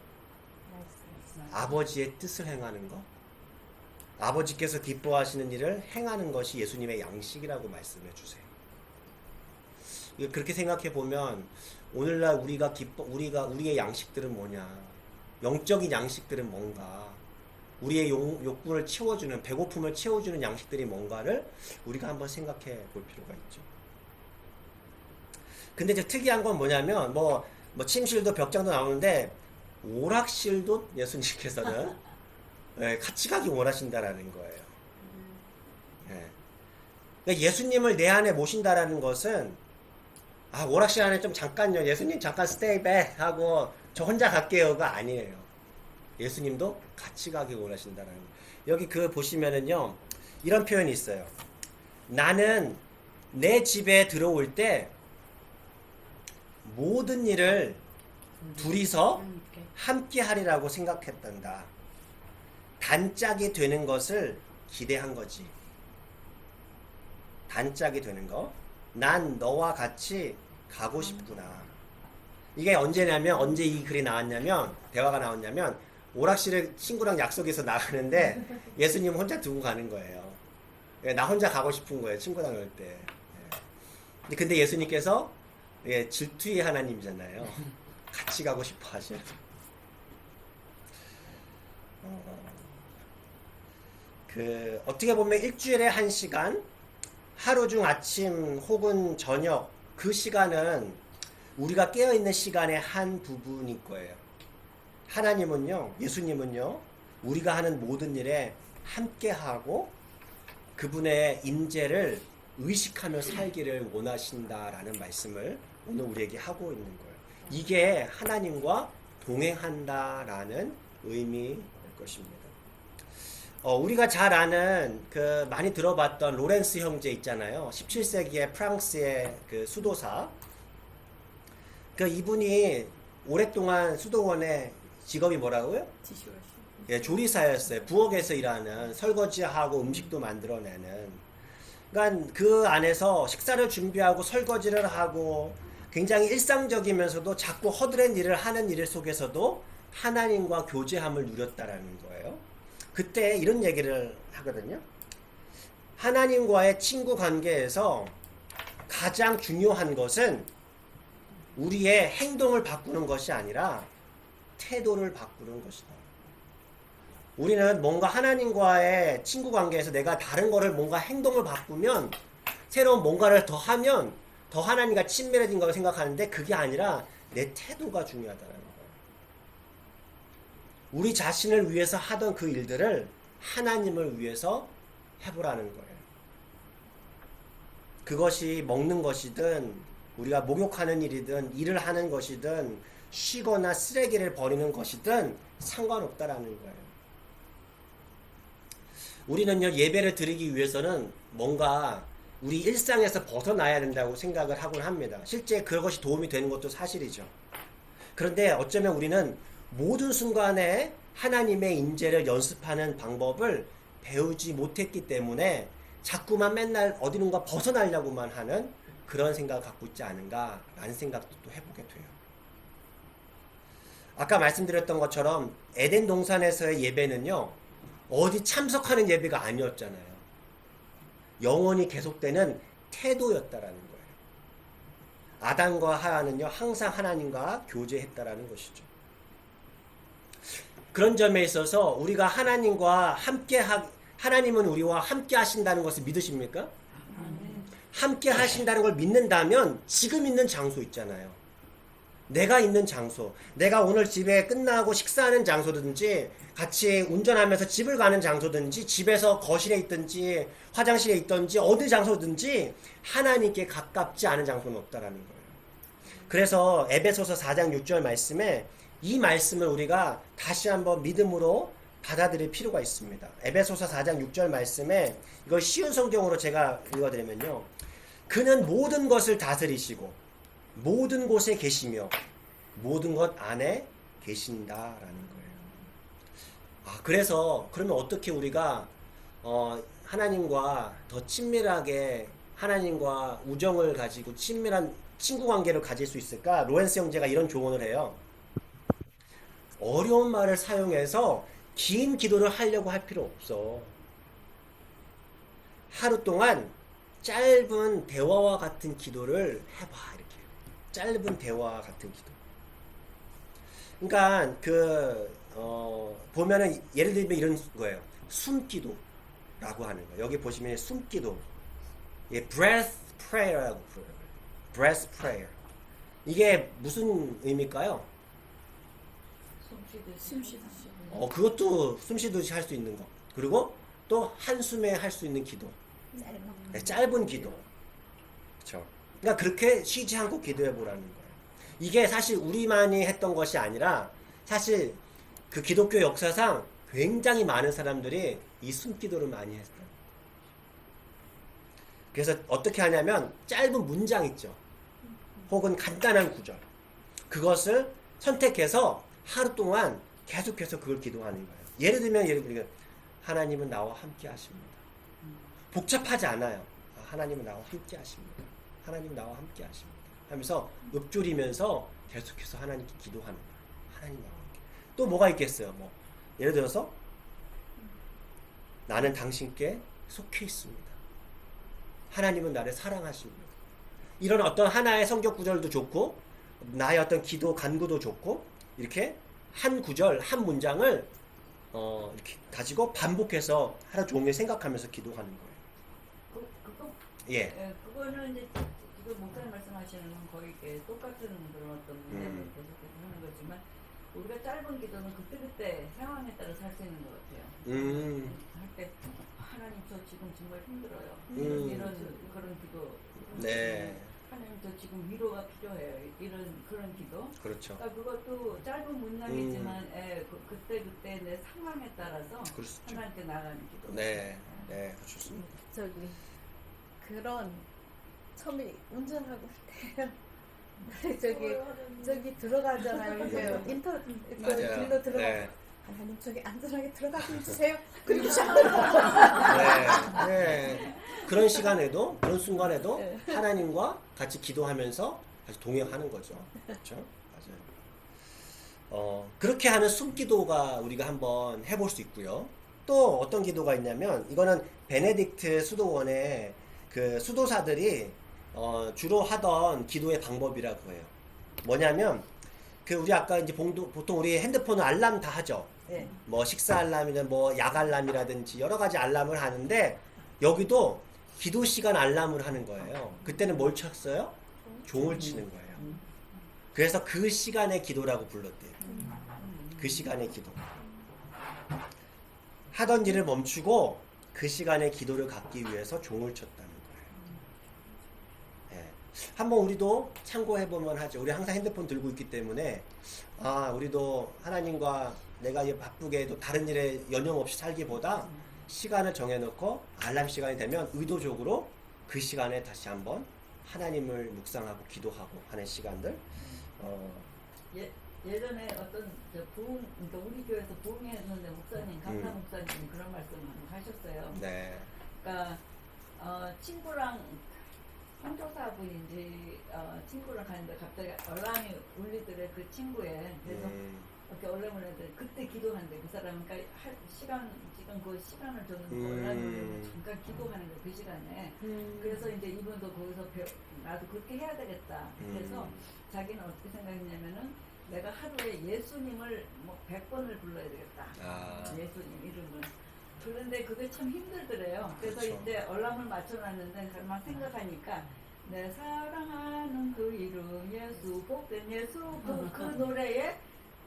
아버지의 뜻을 행하는 것. 아버지께서 기뻐하시는 일을 행하는 것이 예수님의 양식이라고 말씀해 주세요. 그렇게 생각해 보면 오늘날 우리의 양식들은 뭐냐? 영적인 양식들은 뭔가? 우리의 욕구를 채워주는, 배고픔을 채워주는 양식들이 뭔가를 우리가 한번 생각해 볼 필요가 있죠. 근데 이제 특이한 건 뭐냐면 뭐 침실도 벽장도 나오는데 오락실도 예수님께서는 예, 같이 가기 원하신다라는 거예요. 예. 그러니까 예수님을 내 안에 모신다라는 것은 오락실 안에 좀 잠깐요. 예수님 잠깐 스테이 백 하고 저 혼자 갈게요가 아니에요. 예수님도 같이 가기 원하신다라는 거예요. 여기 그 보시면은요. 이런 표현이 있어요. 나는 내 집에 들어올 때 모든 일을 둘이서 함께 하리라고 생각했단다. 단짝이 되는 것을 기대한 거지. 단짝이 되는 거. 난 너와 같이 가고 싶구나. 이게 언제냐면, 언제 이 글이 나왔냐면, 대화가 나왔냐면, 오락실에 친구랑 약속해서 나가는데 예수님 혼자 두고 가는 거예요. 나 혼자 가고 싶은 거예요. 친구랑 올 때. 근데 예수님께서 질투의 하나님이잖아요. 같이 가고 싶어 하시는. 어떻게 보면 일주일에 1시간, 하루 중 아침 혹은 저녁, 그 시간은 우리가 깨어있는 시간의 한 부분일 거예요. 하나님은요, 예수님은요, 우리가 하는 모든 일에 함께하고 그분의 임재를 의식하며 살기를 원하신다라는 말씀을 오늘 우리에게 하고 있는 거예요. 이게 하나님과 동행한다라는 의미일 것입니다. 우리가 잘 아는 많이 들어봤던 로렌스 형제 있잖아요. 17세기의 프랑스의 그 수도사. 이분이 오랫동안 수도원의 직업이 뭐라고요? 예, 조리사였어요. 부엌에서 일하는, 설거지하고 음식도 만들어내는. 그러니까 그 안에서 식사를 준비하고 설거지를 하고 굉장히 일상적이면서도 자꾸 허드렛 일을 하는 일 속에서도 하나님과 교제함을 누렸다라는 거예요. 그때 이런 얘기를 하거든요. 하나님과의 친구 관계에서 가장 중요한 것은 우리의 행동을 바꾸는 것이 아니라 태도를 바꾸는 것이다. 우리는 뭔가 하나님과의 친구 관계에서 내가 다른 거를 뭔가 행동을 바꾸면, 새로운 뭔가를 더 하면 더 하나님과 친밀해진 거라고 생각하는데 그게 아니라 내 태도가 중요하다는 거예요. 우리 자신을 위해서 하던 그 일들을 하나님을 위해서 해보라는 거예요. 그것이 먹는 것이든 우리가 목욕하는 일이든 일을 하는 것이든 쉬거나 쓰레기를 버리는 것이든 상관없다라는 거예요. 우리는요, 예배를 드리기 위해서는 뭔가 우리 일상에서 벗어나야 된다고 생각을 하곤 합니다. 실제 그것이 도움이 되는 것도 사실이죠. 그런데 어쩌면 우리는 모든 순간에 하나님의 임재를 연습하는 방법을 배우지 못했기 때문에 자꾸만 맨날 어디론가 벗어나려고만 하는 그런 생각을 갖고 있지 않은가라는 생각도 또 해보게 돼요. 아까 말씀드렸던 것처럼 에덴 동산에서의 예배는요, 어디 참석하는 예배가 아니었잖아요. 영원히 계속되는 태도였다라는 거예요. 아담과 하와는요, 항상 하나님과 교제했다라는 것이죠. 그런 점에 있어서 우리가 하나님과 하나님은 우리와 함께 하신다는 것을 믿으십니까? 함께 하신다는 걸 믿는다면 지금 있는 장소 있잖아요. 내가 있는 장소, 내가 오늘 집에 끝나고 식사하는 장소든지, 같이 운전하면서 집을 가는 장소든지, 집에서 거실에 있든지 화장실에 있든지 어디 장소든지 하나님께 가깝지 않은 장소는 없다라는 거예요. 그래서 에베소서 4장 6절 말씀에 이 말씀을 우리가 다시 한번 믿음으로 받아들일 필요가 있습니다. 에베소서 4장 6절 말씀에, 이걸 쉬운 성경으로 제가 읽어드리면요, 그는 모든 것을 다스리시고 모든 곳에 계시며 모든 것 안에 계신다라는 거예요. 그래서 그러면 어떻게 우리가 하나님과 더 친밀하게, 하나님과 우정을 가지고 친밀한 친구 관계를 가질 수 있을까? 로렌스 형제가 이런 조언을 해요. 어려운 말을 사용해서 긴 기도를 하려고 할 필요 없어. 하루 동안 짧은 대화와 같은 기도를 해봐. 이렇게 짧은 대화와 같은 기도. 그러니까 보면은 예를 들면 이런 거예요. 숨기도라고 하는 거예요. 여기 보시면 숨기도, 예, breath prayer라고 불러요. breath prayer. 이게 무슨 의미일까요? 숨쉬듯이. 그것도 숨 쉬듯이 할 수 있는 거. 그리고 또 한숨에 할 수 있는 기도. 네, 짧은 기도. 그렇죠. 그러니까 그렇게 쉬지 않고 기도해 보라는 거예요. 이게 사실 우리만이 했던 것이 아니라 사실 그 기독교 역사상 굉장히 많은 사람들이 이 숨기도를 많이 했어요. 그래서 어떻게 하냐면 짧은 문장 있죠. 혹은 간단한 구절. 그것을 선택해서 하루 동안 계속해서 그걸 기도하는 거예요. 예를 들면 하나님은 나와 함께 하십니다. 복잡하지 않아요. 하나님은 나와 함께 하십니다. 하나님 나와 함께 하십니다. 하면서 읊조리면서 계속해서 하나님께 기도하는 거예요. 하나님 나와 함께. 또 뭐가 있겠어요? 뭐 예를 들어서 나는 당신께 속해 있습니다. 하나님은 나를 사랑하십니다. 이런 어떤 하나의 성경 구절도 좋고 나의 어떤 기도 간구도 좋고 이렇게 한 구절 한 문장을 이렇게 가지고 반복해서 하루 종일 생각하면서 기도하는 거예요. 그거 예. 그거는 이제 지금 목사님 말씀하시는 건 거의 이렇게 똑같은 그런 어떤 문제를 계속해서 하는 거지만 우리가 짧은 기도는 그때그때 상황에 따라서 할 수 있는 것 같아요. 할 때 하나님 저 지금 정말 힘들어요. 이런 그런 기도. 네. 하나님 저 지금 위로가 필요해요. 이런 그런 기도. 그렇죠. 그러니까 그것도 짧은 문장이지만 그때 내 상황에 따라서 그럴 수 있죠. 하나님께 나가는 기도. 네. 네. 좋습니다. 그런 처음에 운전하고 할 때 저기 들어가잖아요. 이제 맞아요. 길로 들어가. 네. 하나님 저기 안전하게 들어가게 해주세요. 그리고 네. 네. 그런 시간에도 그런 순간에도 하나님과 같이 기도하면서 같이 동행하는 거죠. 그렇죠? 맞아요. 그렇게 하는 숨기도가 우리가 한번 해볼 수 있고요. 또 어떤 기도가 있냐면 이거는 베네딕트 수도원의 그 수도사들이 주로 하던 기도의 방법이라고 해요. 뭐냐면 그 우리 아까 이제 보통 우리 핸드폰은 알람 다 하죠. 네. 뭐 식사 알람이나 뭐 약 알람이라든지 여러 가지 알람을 하는데 여기도 기도 시간 알람을 하는 거예요. 그때는 뭘 쳤어요? 종을 치는 거예요. 그래서 그 시간의 기도라고 불렀대요. 그 시간의 기도. 하던 일을 멈추고 그 시간에 기도를 갖기 위해서 종을 쳤다는 거예요. 예. 한번 우리도 참고해보면 하죠. 우리 항상 핸드폰 들고 있기 때문에 우리도 하나님과 내가 바쁘게 또 다른 일에 연연 없이 살기보다 시간을 정해놓고 알람 시간이 되면 의도적으로 그 시간에 다시 한번 하나님을 묵상하고 기도하고 하는 시간들. 예전에 어떤 그러니까 우리 교회에서 부흥했는데 목사님, 감사 목사님이 그런 말씀을 하셨어요. 네. 그러니까 친구랑 성교사분인지 친구랑 가는데 갑자기 알람이 울리더래. 그 친구에. 그래서 이렇게 알람을 했더니 그때 기도하는데 그 사람은 그러니까 지금 그 시간을 저는 알람이 울리면 잠깐 기도하는 거예요. 그 시간에. 그래서 이제 이분도 거기서 나도 그렇게 해야 되겠다. 그래서 자기는 어떻게 생각했냐면은 내가 하루에 예수님을 뭐 100번을 불러야 되겠다. 예수님 이름을. 그런데 그게 참 힘들더래요. 그래서 그렇죠. 이제 알람을 맞춰놨는데 막 생각하니까 내 사랑하는 그 이름 예수 복된 예수 그 노래에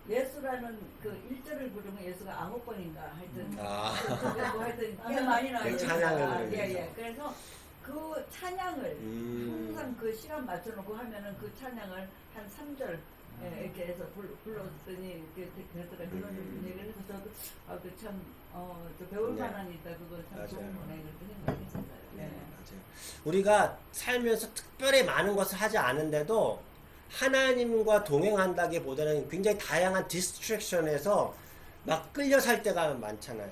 예수라는 그 1절을 부르면 예수가 9번인가 하여튼 뭐 하여튼 꽤 많이 나와요. 찬양을 예. 그래서 그 찬양을 항상 그 시간 맞춰놓고 하면은 그 찬양을 한 3절 이렇게 해서 불렀더니 그랬더라. 그런 얘기를 해서 저도 참 배울 만한 있다. 그거 참 좋은 거네. 그렇게 생각했어요. 맞아요. 우리가 살면서 특별히 많은 것을 하지 않은데도 하나님과 동행한다기보다는 굉장히 다양한 디스트랙션에서 막 끌려 살 때가 많잖아요.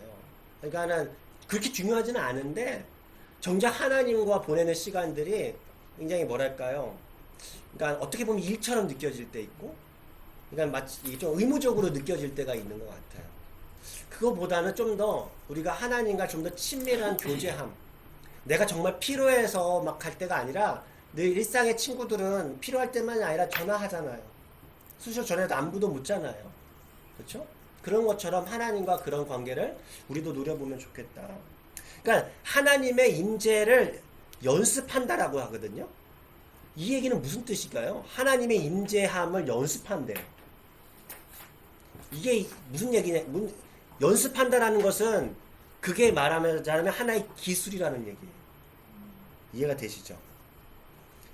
그러니까는 그렇게 중요하지는 않은데 정작 하나님과 보내는 시간들이 굉장히 뭐랄까요? 그러니까 어떻게 보면 일처럼 느껴질 때 있고, 그러니까 마치 좀 의무적으로 느껴질 때가 있는 것 같아요. 그거보다는 좀 더 우리가 하나님과 좀 더 친밀한 교제함. 내가 정말 필요해서 막 갈 때가 아니라 늘 일상의 친구들은 필요할 때만이 아니라 전화하잖아요. 수술 전에도 안부도 묻잖아요. 그렇죠? 그런 것처럼 하나님과 그런 관계를 우리도 누려보면 좋겠다. 그러니까 하나님의 임재를 연습한다라고 하거든요. 이 얘기는 무슨 뜻일까요? 하나님의 임재함을 연습한대요. 이게 무슨 얘기냐? 연습한다라는 것은 그게 말하자면 하나의 기술이라는 얘기예요. 이해가 되시죠?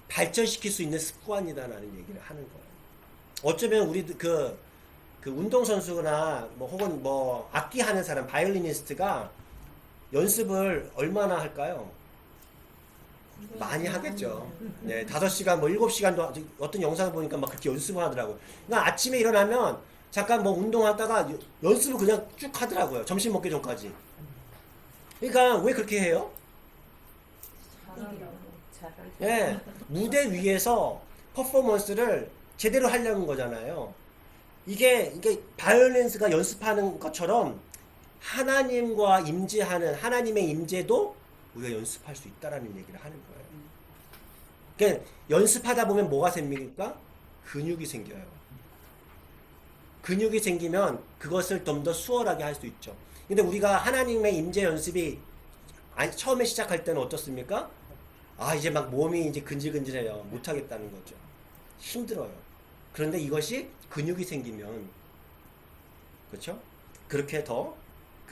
발전시킬 수 있는 습관이다라는 얘기를 하는 거예요. 어쩌면 우리 그 운동선수나 뭐 혹은 뭐 악기 하는 사람, 바이올리니스트가 연습을 얼마나 할까요? 많이 하겠죠. 네, 5시간, 뭐 7시간도 어떤 영상을 보니까 막 그렇게 연습을 하더라고요. 그러니까 아침에 일어나면 잠깐 뭐 운동하다가 연습을 그냥 쭉 하더라고요. 점심 먹기 전까지. 그러니까 왜 그렇게 해요? 예, 무대 위에서 퍼포먼스를 제대로 하려는 거잖아요. 이게 바이올린스가 연습하는 것처럼 하나님과 임재하는 하나님의 임재도 우리가 연습할 수 있다라는 얘기를 하는 거예요. 그러니까 연습하다 보면 뭐가 생깁니까? 근육이 생겨요. 근육이 생기면 그것을 좀 더 수월하게 할 수 있죠. 근데 우리가 하나님의 임재 연습이 처음에 시작할 때는 어떻습니까? 이제 막 몸이 이제 근질근질해요. 못하겠다는 거죠. 힘들어요. 그런데 이것이 근육이 생기면, 그렇죠? 그렇게 더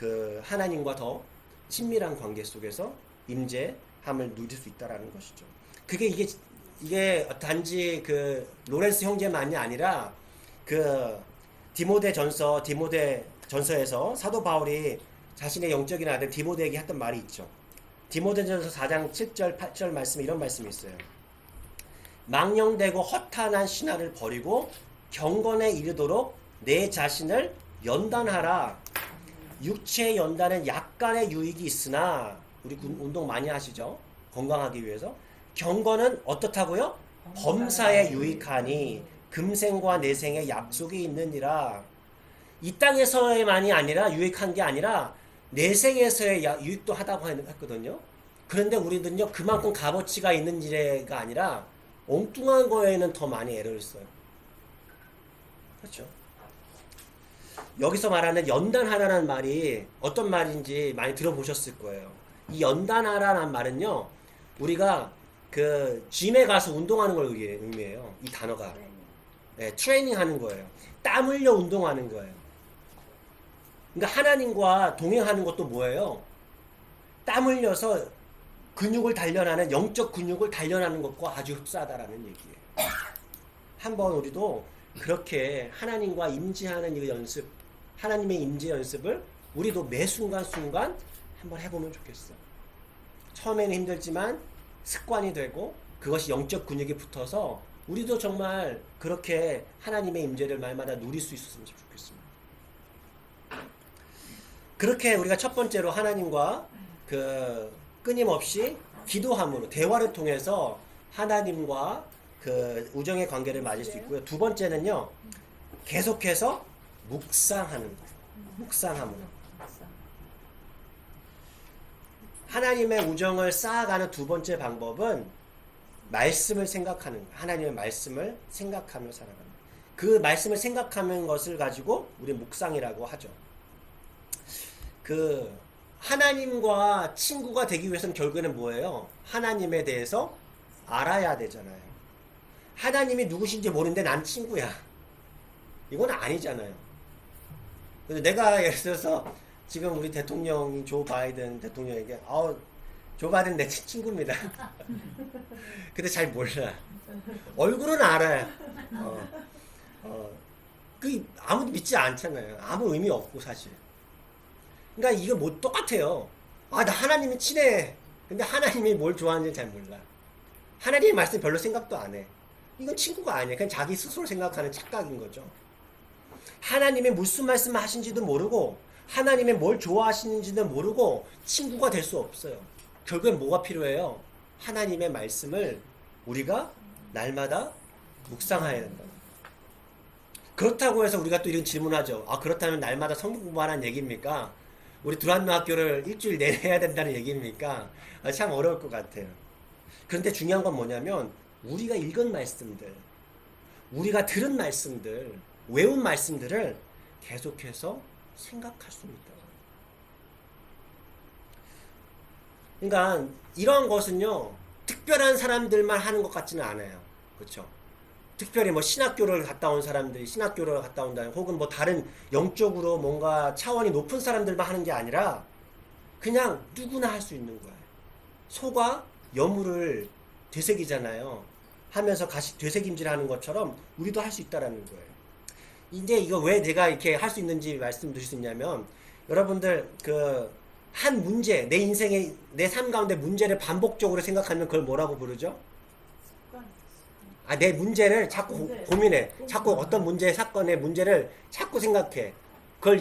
그 하나님과 더 친밀한 관계 속에서 임재함을 누릴 수 있다라는 것이죠. 이게 단지 그 로렌스 형제만이 아니라 그 디모데전서에서 사도 바울이 자신의 영적인 아들 디모데에게 했던 말이 있죠. 디모데전서 4장 7절 8절 말씀, 이런 말씀이 있어요. 망령되고 허탄한 신화를 버리고 경건에 이르도록 내 자신을 연단하라. 육체의 연단은 약간의 유익이 있으나, 우리 운동 많이 하시죠? 건강하기 위해서. 경건은 어떻다고요? 범사에 유익하니 금생과 내생에 약속이 있느니라. 이 땅에서만이 아니라 유익한 게 아니라 내생에서의 유익도 하다고 했거든요. 그런데 우리는요, 그만큼 값어치가 있는 일가 아니라 엉뚱한 거에는 더 많이 애를 써요. 그렇죠? 여기서 말하는 연단하라는 말이 어떤 말인지 많이 들어보셨을 거예요. 이 연단하라는 말은요, 우리가 그 짐에 가서 운동하는 걸 의미해요. 이 단어가. 네, 트레이닝 하는 거예요. 땀 흘려 운동하는 거예요. 그러니까 하나님과 동행하는 것도 뭐예요? 땀 흘려서 근육을 단련하는, 영적 근육을 단련하는 것과 아주 흡사하다라는 얘기예요. 한번 우리도 그렇게 하나님과 임재하는 이 연습, 하나님의 임재 연습을 우리도 매 순간순간 한번 해보면 좋겠어. 처음에는 힘들지만 습관이 되고 그것이 영적 근육이 붙어서 우리도 정말 그렇게 하나님의 임재를 날마다 누릴 수 있었으면 좋겠습니다. 그렇게 우리가 첫 번째로 하나님과 그 끊임없이 기도함으로, 대화를 통해서 하나님과 그 우정의 관계를 맺을 수 있고요. 두 번째는요, 계속해서 묵상하는 거예요. 묵상함으로. 하나님의 우정을 쌓아가는 두 번째 방법은 말씀을 생각하는 거예요. 하나님의 말씀을 생각하며 살아가는 거예요. 그 말씀을 생각하는 것을 가지고 우리 묵상이라고 하죠. 그 하나님과 친구가 되기 위해서는 결국에는 뭐예요? 하나님에 대해서 알아야 되잖아요. 하나님이 누구신지 모르는데 난 친구야. 이건 아니잖아요. 그래서 내가 예를 들어서 지금 우리 대통령이 조 바이든 대통령에게 조 바이든 내 친구입니다. 근데 잘 몰라. 얼굴은 알아요. 그 아무도 믿지 않잖아요. 아무 의미 없고 사실. 그러니까 이거 뭐 똑같아요. 나 하나님이 친해. 근데 하나님이 뭘 좋아하는지 잘 몰라. 하나님의 말씀 별로 생각도 안 해. 이건 친구가 아니에요. 그냥 자기 스스로 생각하는 착각인 거죠. 하나님이 무슨 말씀을 하신지도 모르고 하나님이 뭘 좋아하시는지도 모르고 친구가 될 수 없어요. 결국엔 뭐가 필요해요? 하나님의 말씀을 우리가 날마다 묵상해야 된다. 그렇다고 해서 우리가 또 이런 질문하죠. 그렇다면 날마다 성경 공부하라는 얘기입니까? 우리 두란노 학교를 일주일 내내 해야 된다는 얘기입니까? 참 어려울 것 같아요. 그런데 중요한 건 뭐냐면 우리가 읽은 말씀들, 우리가 들은 말씀들, 외운 말씀들을 계속해서 생각할 수 있다. 그러니까 이런 것은요, 특별한 사람들만 하는 것 같지는 않아요. 그렇죠? 특별히 뭐 신학교를 갔다 온 사람들이 신학교를 갔다 온다, 혹은 뭐 다른 영적으로 뭔가 차원이 높은 사람들만 하는 게 아니라 그냥 누구나 할 수 있는 거예요. 소가 여물을 되새기잖아요. 하면서 같이 되새김질하는 것처럼 우리도 할 수 있다라는 거예요. 이제 이거 왜 내가 이렇게 할 수 있는지 말씀드릴 수 있냐면, 여러분들 그 한 문제, 내 인생의 내 삶 가운데 문제를 반복적으로 생각하면 그걸 뭐라고 부르죠? 내 문제를 자꾸 고민해. 자꾸 어떤 문제, 사건의 문제를 자꾸 생각해.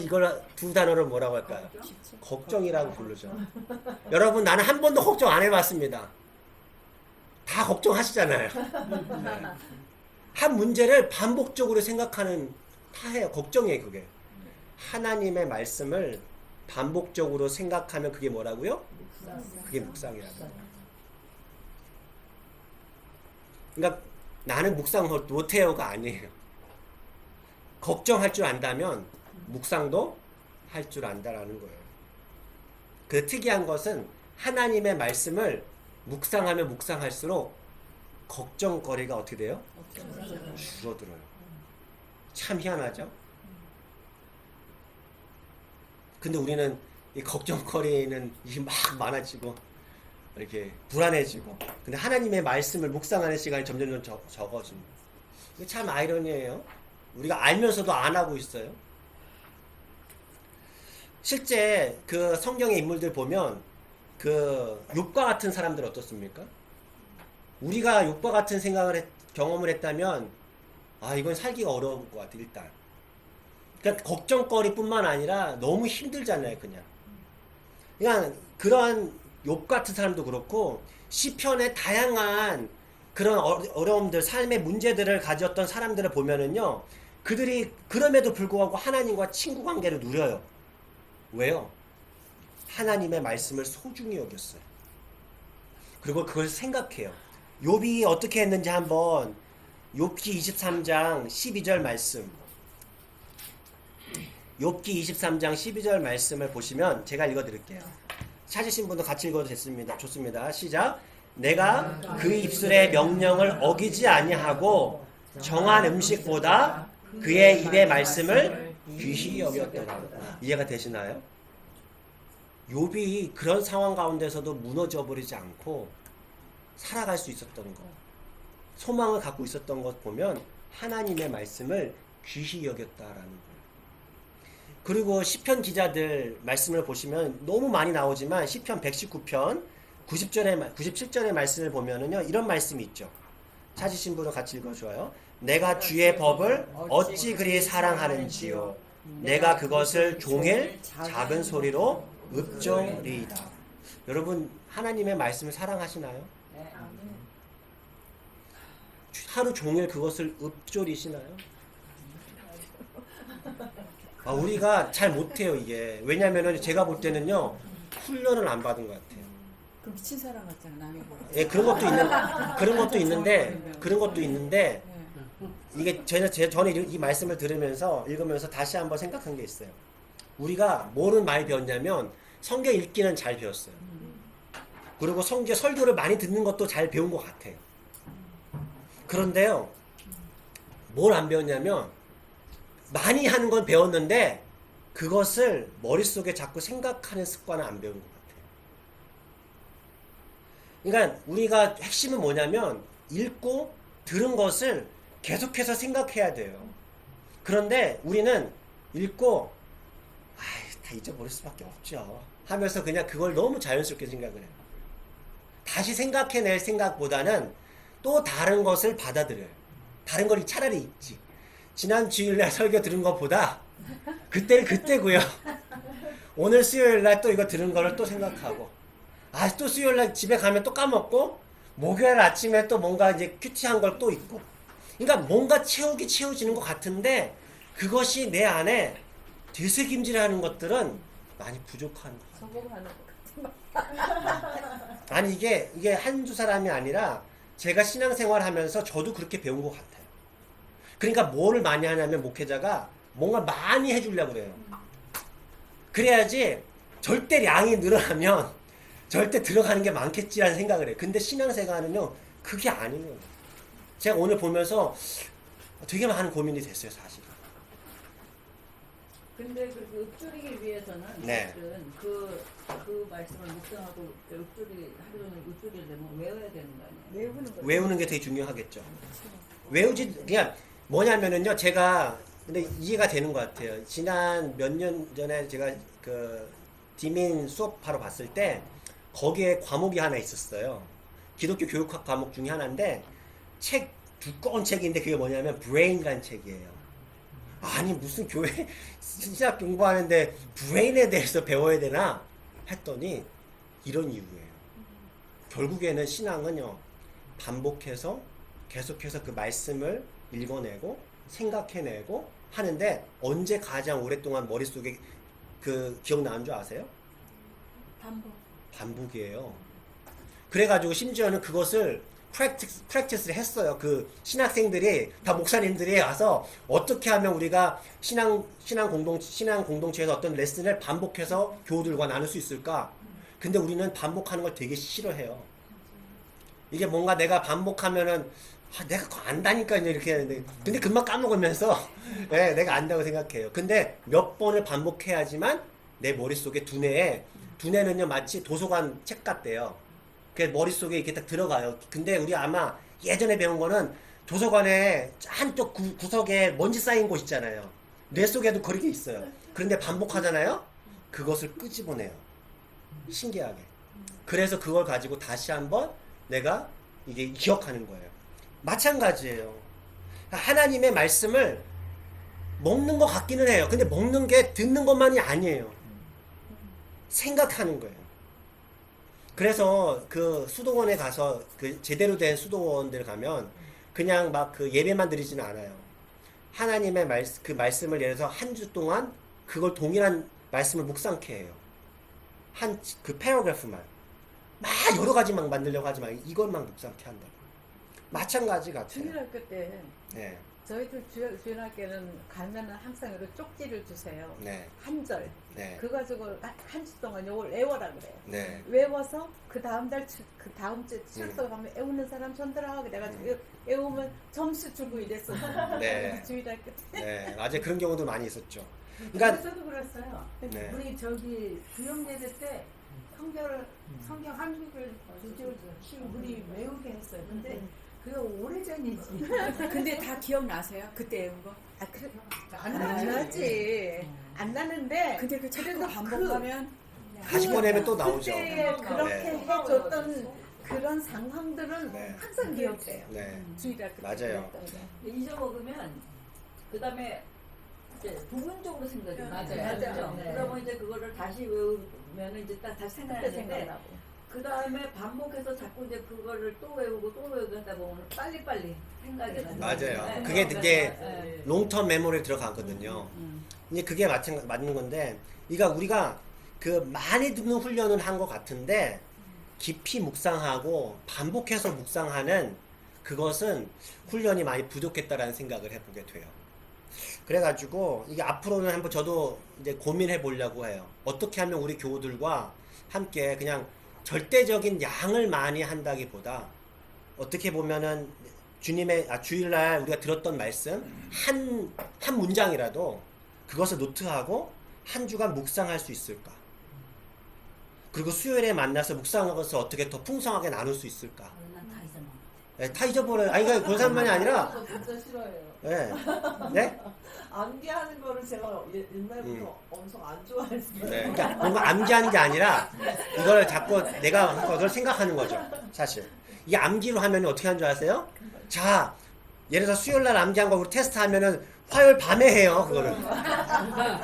이걸 두 단어로 뭐라고 할까요? 걱정이라고 부르죠. 여러분, 나는 한 번도 걱정 안 해봤습니다. 다 걱정하시잖아요. 한 문제를 반복적으로 생각하는 타해요. 걱정이에요, 그게. 하나님의 말씀을 반복적으로 생각하면 그게 뭐라고요? 그게 묵상이라고. 그러니까 나는 묵상 못해요가 아니에요. 걱정할 줄 안다면 묵상도 할 줄 안다라는 거예요. 그 특이한 것은 하나님의 말씀을 묵상하면 묵상할수록 걱정거리가 어떻게 돼요? 줄어들어요. 참 희한하죠? 근데 우리는 이 걱정거리는 이게 막 많아지고 이렇게 불안해지고, 근데 하나님의 말씀을 묵상하는 시간이 점점 적어집니다. 이게 참 아이러니예요. 우리가 알면서도 안 하고 있어요. 실제 그 성경의 인물들 보면 그 욥과 같은 사람들 어떻습니까? 우리가 욥과 같은 경험을 했다면 이건 살기가 어려울 것 같아. 일단 그러니까 걱정거리뿐만 아니라 너무 힘들잖아요. 그냥 그러한 욥 같은 사람도 그렇고, 시편의 다양한 그런 어려움들, 삶의 문제들을 가졌던 사람들을 보면은요, 그들이 그럼에도 불구하고 하나님과 친구 관계를 누려요. 왜요? 하나님의 말씀을 소중히 여겼어요. 그리고 그걸 생각해요. 욥이 어떻게 했는지 한번 욥기 23장 12절 말씀, 욥기 23장 12절 말씀을 보시면 제가 읽어드릴게요. 찾으신 분도 같이 읽어도 좋습니다. 시작. 내가 그 입술의 명령을 어기지 아니하고 정한 음식보다 그의 입의 말씀을 귀히 여겼더라. 이해가 되시나요? 욥이 그런 상황 가운데서도 무너져 버리지 않고 살아갈 수 있었던 것, 소망을 갖고 있었던 것 보면 하나님의 말씀을 귀히 여겼다라는 거예요. 그리고 시편 기자들 말씀을 보시면 너무 많이 나오지만 시편 119편 97절의 말씀을 보면은요, 이런 말씀이 있죠. 찾으신 분은 같이 읽어줘요. 내가 주의 법을 어찌 그리 사랑하는지요. 내가 그것을 종일 작은 소리로 읊조리이다. 여러분, 하나님의 말씀을 사랑하시나요? 하루 종일 그것을 읊조리시나요? 우리가 잘 못해요, 이게. 왜냐면은 제가 볼 때는요, 훈련을 안 받은 것 같아요. 그 미친 사람 같잖아, 남의 거. 예, 그런 것도 있는데, 이게 저는 이 말씀을 읽으면서 다시 한번 생각한 게 있어요. 우리가 뭐를 많이 배웠냐면, 성경 읽기는 잘 배웠어요. 그리고 성경 설교를 많이 듣는 것도 잘 배운 것 같아요. 그런데요, 뭘 안 배웠냐면, 많이 하는 건 배웠는데 그것을 머릿속에 자꾸 생각하는 습관을 안 배운 것 같아요. 그러니까 우리가 핵심은 뭐냐면, 읽고 들은 것을 계속해서 생각해야 돼요. 그런데 우리는 읽고 다 잊어버릴 수밖에 없죠 하면서 그냥 그걸 너무 자연스럽게 생각을 해요. 다시 생각해낼 생각보다는 또 다른 것을 받아들여요. 다른 걸 차라리 읽지. 지난 주일날 설교 들은 것보다 그때는 그때고요. 오늘 수요일날 또 이거 들은 거를 또 생각하고, 또 수요일날 집에 가면 또 까먹고, 목요일 아침에 또 뭔가 이제 큐티한 걸 또 있고. 그러니까 뭔가 채워지는 것 같은데 그것이 내 안에 되새김질하는 것들은 많이 부족한 것 같아요. 성공하는 것 같아. 아니 이게 한두 사람이 아니라 제가 신앙생활 하면서 저도 그렇게 배운 것 같아요. 그러니까 뭐를 많이 하냐면 목회자가 뭔가 많이 해주려고 그래요. 그래야지 절대량이 늘어나면 절대 들어가는 게 많겠지라는 생각을 해요. 근데 신앙생활은요 그게 아니에요. 제가 오늘 보면서 되게 많은 고민이 됐어요 사실. 근데 그 읊조리기 위해서는 네. 사실은 그 말씀을 묵상하고 읊조리 하루 종일 읊조리를 내면 외워야 되는 거 아니에요? 외우는 거. 외우는 게 되게 중요하겠죠. 외우지 그냥 뭐냐면은요 제가 근데 이해가 되는 것 같아요. 지난 몇 년 전에 제가 그 디민 수업하러 봤을 때 거기에 과목이 하나 있었어요. 기독교 교육학 과목 중에 하나인데 책 두꺼운 책인데 그게 뭐냐면 브레인이라는 책이에요. 아니 무슨 교회 신학 공부하는데 브레인에 대해서 배워야 되나 했더니 이런 이유예요. 결국에는 신앙은요 반복해서 계속해서 그 말씀을 읽어내고 생각해내고 하는데 언제 가장 오랫동안 머릿속에 그 기억나는 줄 아세요? 반복이에요. 그래가지고 심지어는 그것을 프랙티스를 했어요. 그 신학생들이 다 목사님들이 와서 어떻게 하면 우리가 신앙 공동체에서 어떤 레슨을 반복해서 교우들과 나눌 수 있을까? 근데 우리는 반복하는 걸 되게 싫어해요. 이게 뭔가 내가 반복하면은 내가 그거 안다니까 이렇게 하는데 근데 금방 까먹으면서 네, 내가 안다고 생각해요. 근데 몇 번을 반복해야지만 내 머릿속에 두뇌는요 마치 도서관 책 같대요. 그 머릿속에 이렇게 딱 들어가요. 근데 우리 아마 예전에 배운 거는 도서관에 한쪽 구석에 먼지 쌓인 곳 있잖아요. 뇌 속에도 그렇게 있어요. 그런데 반복하잖아요. 그것을 끄집어내요. 신기하게. 그래서 그걸 가지고 다시 한번 내가 이게 기억하는 거예요. 마찬가지예요. 하나님의 말씀을 먹는 것 같기는 해요. 근데 먹는 게 듣는 것만이 아니에요. 생각하는 거예요. 그래서 그 수도원에 가서 그 제대로 된 수도원들 가면 그냥 막 그 예배만 드리지는 않아요. 하나님의 그 말씀을 예를 들어서 한 주 동안 그걸 동일한 말씀을 묵상케 해요. 한 그 패러그래프만 막 여러 가지 막 만들려고 하지 말고 이것만 묵상케 한다. 마찬가지 같아요. 주일학교 때 네, 저희들 주일학교는 가면은 항상 이렇게 쪽지를 주세요. 네, 한 절. 네, 그거 가지고 한 주 동안 이걸 외워라 그래요. 네, 외워서 그 다음 주 출석하면 외우는 사람 손들어 그래가지고 외우면 점수 주고 이랬어. 네. 주일학교 때. 네, 맞아요. 그런 경우도 많이 있었죠. 그러니까 저도 그랬어요. 네. 우리 저기 구형예배 때 성경 한국을 우리 외우게 했어요. 근데 그게 오래전이지. 근데 다 기억나세요? 그때 외운 거? 그래, 안 나지. 안 나는데. 근데 그 자꾸 그래도 반복하면 다시 꺼내면 또 나오죠. 그때 그렇게 네. 해줬던 그런 상황들은 네. 항상 기억돼요. 네, 주일학교 때 맞아요. 그랬던 게. 잊어먹으면 그 다음에 이제 부분적으로 생각이 맞아요. 나죠. 맞아요. 네. 그러면 이제 그거를 다시 외우면 이제 딱 다시 그때 생각나는데 생각나고. 그 다음에 반복해서 자꾸 이제 그거를 또 외우고 하다 보면 빨리빨리 생각이 나죠. 맞아요. 네. 그게 이제 네. 롱텀 메모리에 들어가거든요. 이제 그게 맞는 건데, 그러니까 우리가 그 많이 듣는 훈련을 한 것 같은데 깊이 묵상하고 반복해서 묵상하는 그것은 훈련이 많이 부족했다라는 생각을 해보게 돼요. 그래가지고 이게 앞으로는 한번 저도 이제 고민해 보려고 해요. 어떻게 하면 우리 교우들과 함께 그냥 절대적인 양을 많이 한다기보다 어떻게 보면은 주일날 우리가 들었던 말씀 한 문장이라도 그것을 노트하고 한 주간 묵상할 수 있을까? 그리고 수요일에 만나서 묵상한 것을 어떻게 더 풍성하게 나눌 수 있을까? 난다 잊어먹어. 네, 다 잊어버려요. 아니, 그러니까 그것만이 아니라, 저 진짜 싫어해요. 네, 네, 암기하는 거를 제가 옛날부터 엄청 안 좋아했어요. 네. 그러니까 뭔가 암기하는 게 아니라 이걸 자꾸 내가 한 그걸 생각하는 거죠. 사실 이 암기로 하면 어떻게 하는 줄 아세요? 자, 예를 들어서 수요일날 암기한 거 우리 테스트하면은 화요일 밤에 해요. 그거를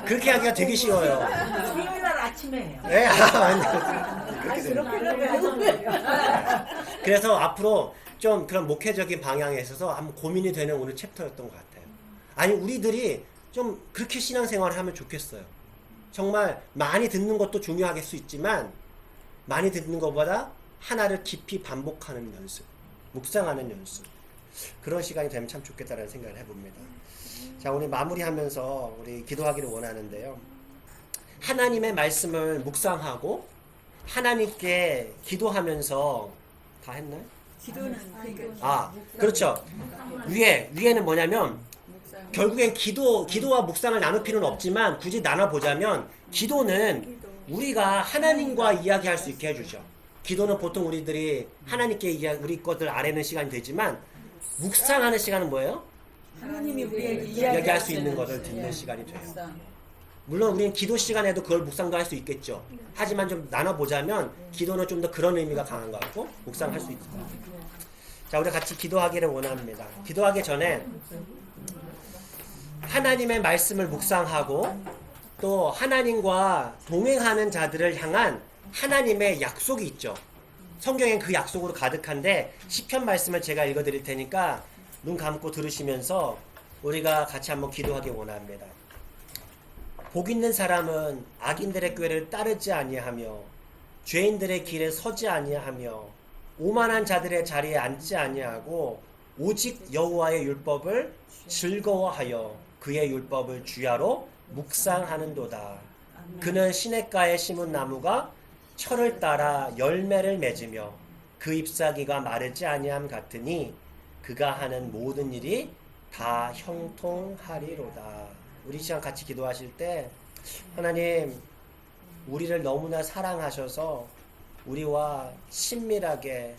그렇게 하기가 되게 쉬워요. 수요일날 아침에 해요. 네, 완전 그렇게 됩니다. 그래서 앞으로 좀 그런 목회적인 방향에 있어서 한번 고민이 되는 오늘 챕터였던 것 같아요. 아니, 우리들이 좀 그렇게 신앙생활을 하면 좋겠어요. 정말 많이 듣는 것도 중요할 수 있지만 많이 듣는 것보다 하나를 깊이 반복하는 연습, 묵상하는 연습. 그런 시간이 되면 참 좋겠다는 생각을 해봅니다. 자, 우리 마무리하면서 우리 기도하기를 원하는데요. 하나님의 말씀을 묵상하고 하나님께 기도하면서 다 했나요? 기도는 그렇죠. 위에는 뭐냐면 결국엔 기도와 묵상을 나눌 필요는 없지만 굳이 나눠보자면 기도는 우리가 하나님과 이야기할 수 있게 해주죠. 기도는 보통 우리들이 하나님께 우리 것들 아뢰는 시간이 되지만 묵상하는 시간은 뭐예요? 하나님이 우리에게 이야기할 수 있는 것을 듣는 시간이 돼요. 물론 우리는 기도 시간에도 그걸 묵상도 할 수 있겠죠. 하지만 좀 나눠보자면 기도는 좀 더 그런 의미가 강한 것 같고 묵상할 수 있다. 자, 우리 같이 기도하기를 원합니다. 기도하기 전에 하나님의 말씀을 묵상하고 또 하나님과 동행하는 자들을 향한 하나님의 약속이 있죠. 성경엔 그 약속으로 가득한데 시편 말씀을 제가 읽어드릴 테니까 눈 감고 들으시면서 우리가 같이 한번 기도하기 원합니다. 복 있는 사람은 악인들의 꾀를 따르지 아니하며 죄인들의 길에 서지 아니하며 오만한 자들의 자리에 앉지 아니하고 오직 여호와의 율법을 즐거워하여 그의 율법을 주야로 묵상하는도다. 그는 시냇가에 심은 나무가 철을 따라 열매를 맺으며 그 잎사귀가 마르지 아니함 같으니 그가 하는 모든 일이 다 형통하리로다. 우리 시간 같이 기도하실 때 하나님, 우리를 너무나 사랑하셔서 우리와 친밀하게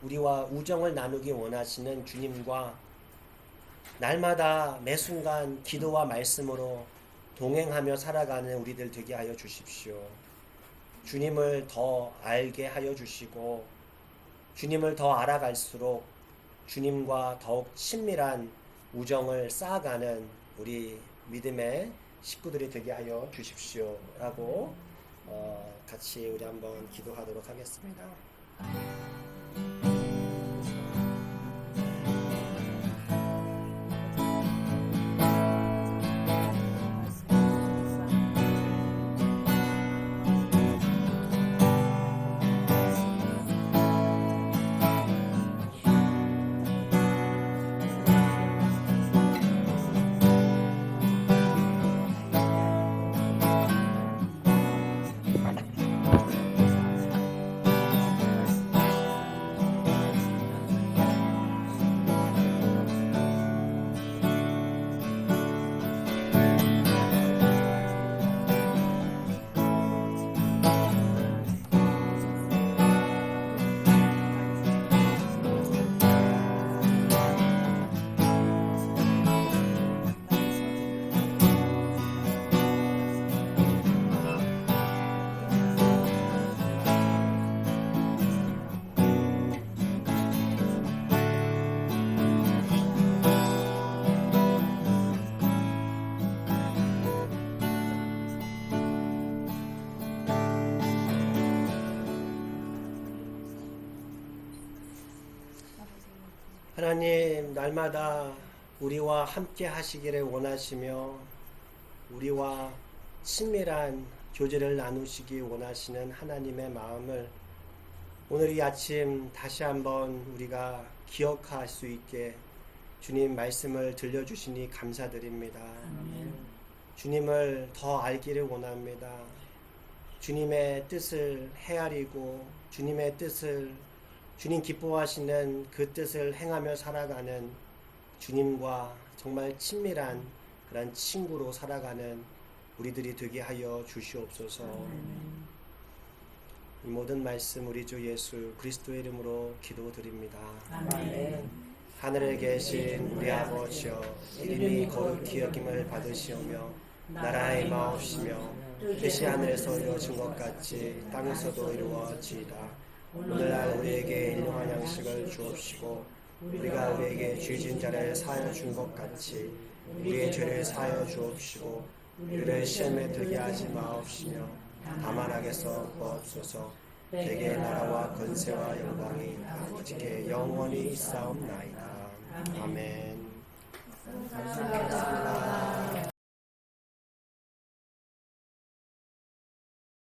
우리와 우정을 나누기 원하시는 주님과 날마다 매 순간 기도와 말씀으로 동행하며 살아가는 우리들 되게 하여 주십시오. 주님을 더 알게 하여 주시고 주님을 더 알아갈수록 주님과 더욱 친밀한 우정을 쌓아가는 우리 믿음의 식구들이 되게 하여 주십시오 라고 같이 우리 한번 기도하도록 하겠습니다. 하나님, 날마다 우리와 함께 하시기를 원하시며 우리와 친밀한 교제를 나누시기 원하시는 하나님의 마음을 오늘 이 아침 다시 한번 우리가 기억할 수 있게 주님 말씀을 들려주시니 감사드립니다. 주님을 더 알기를 원합니다. 주님의 뜻을 헤아리고 주님의 뜻을 주님 기뻐하시는 그 뜻을 행하며 살아가는 주님과 정말 친밀한 그런 친구로 살아가는 우리들이 되게 하여 주시옵소서. 이 모든 말씀 우리 주 예수 그리스도의 이름으로 기도드립니다. 아멘. 하늘에 계신 우리 아버지여, 이름이 거룩히 여김을 받으시오며 나라의 마옵시며 뜻이 하늘에서 이루어진 것 같이 땅에서도 이루어지이다. 오늘날 우리에게 일용할 양식을 주옵시고 우리가 우리에게 죄진 자를 사하여 준 것 같이 우리의 죄를 사하여 주옵시고 우리를 시험에 들게 하지 마옵시며 다만 악에서 구하옵소서. 대개 나라와 권세와 영광이 아버지께 영원히 있사옵나이다. 아멘. 감사합니다.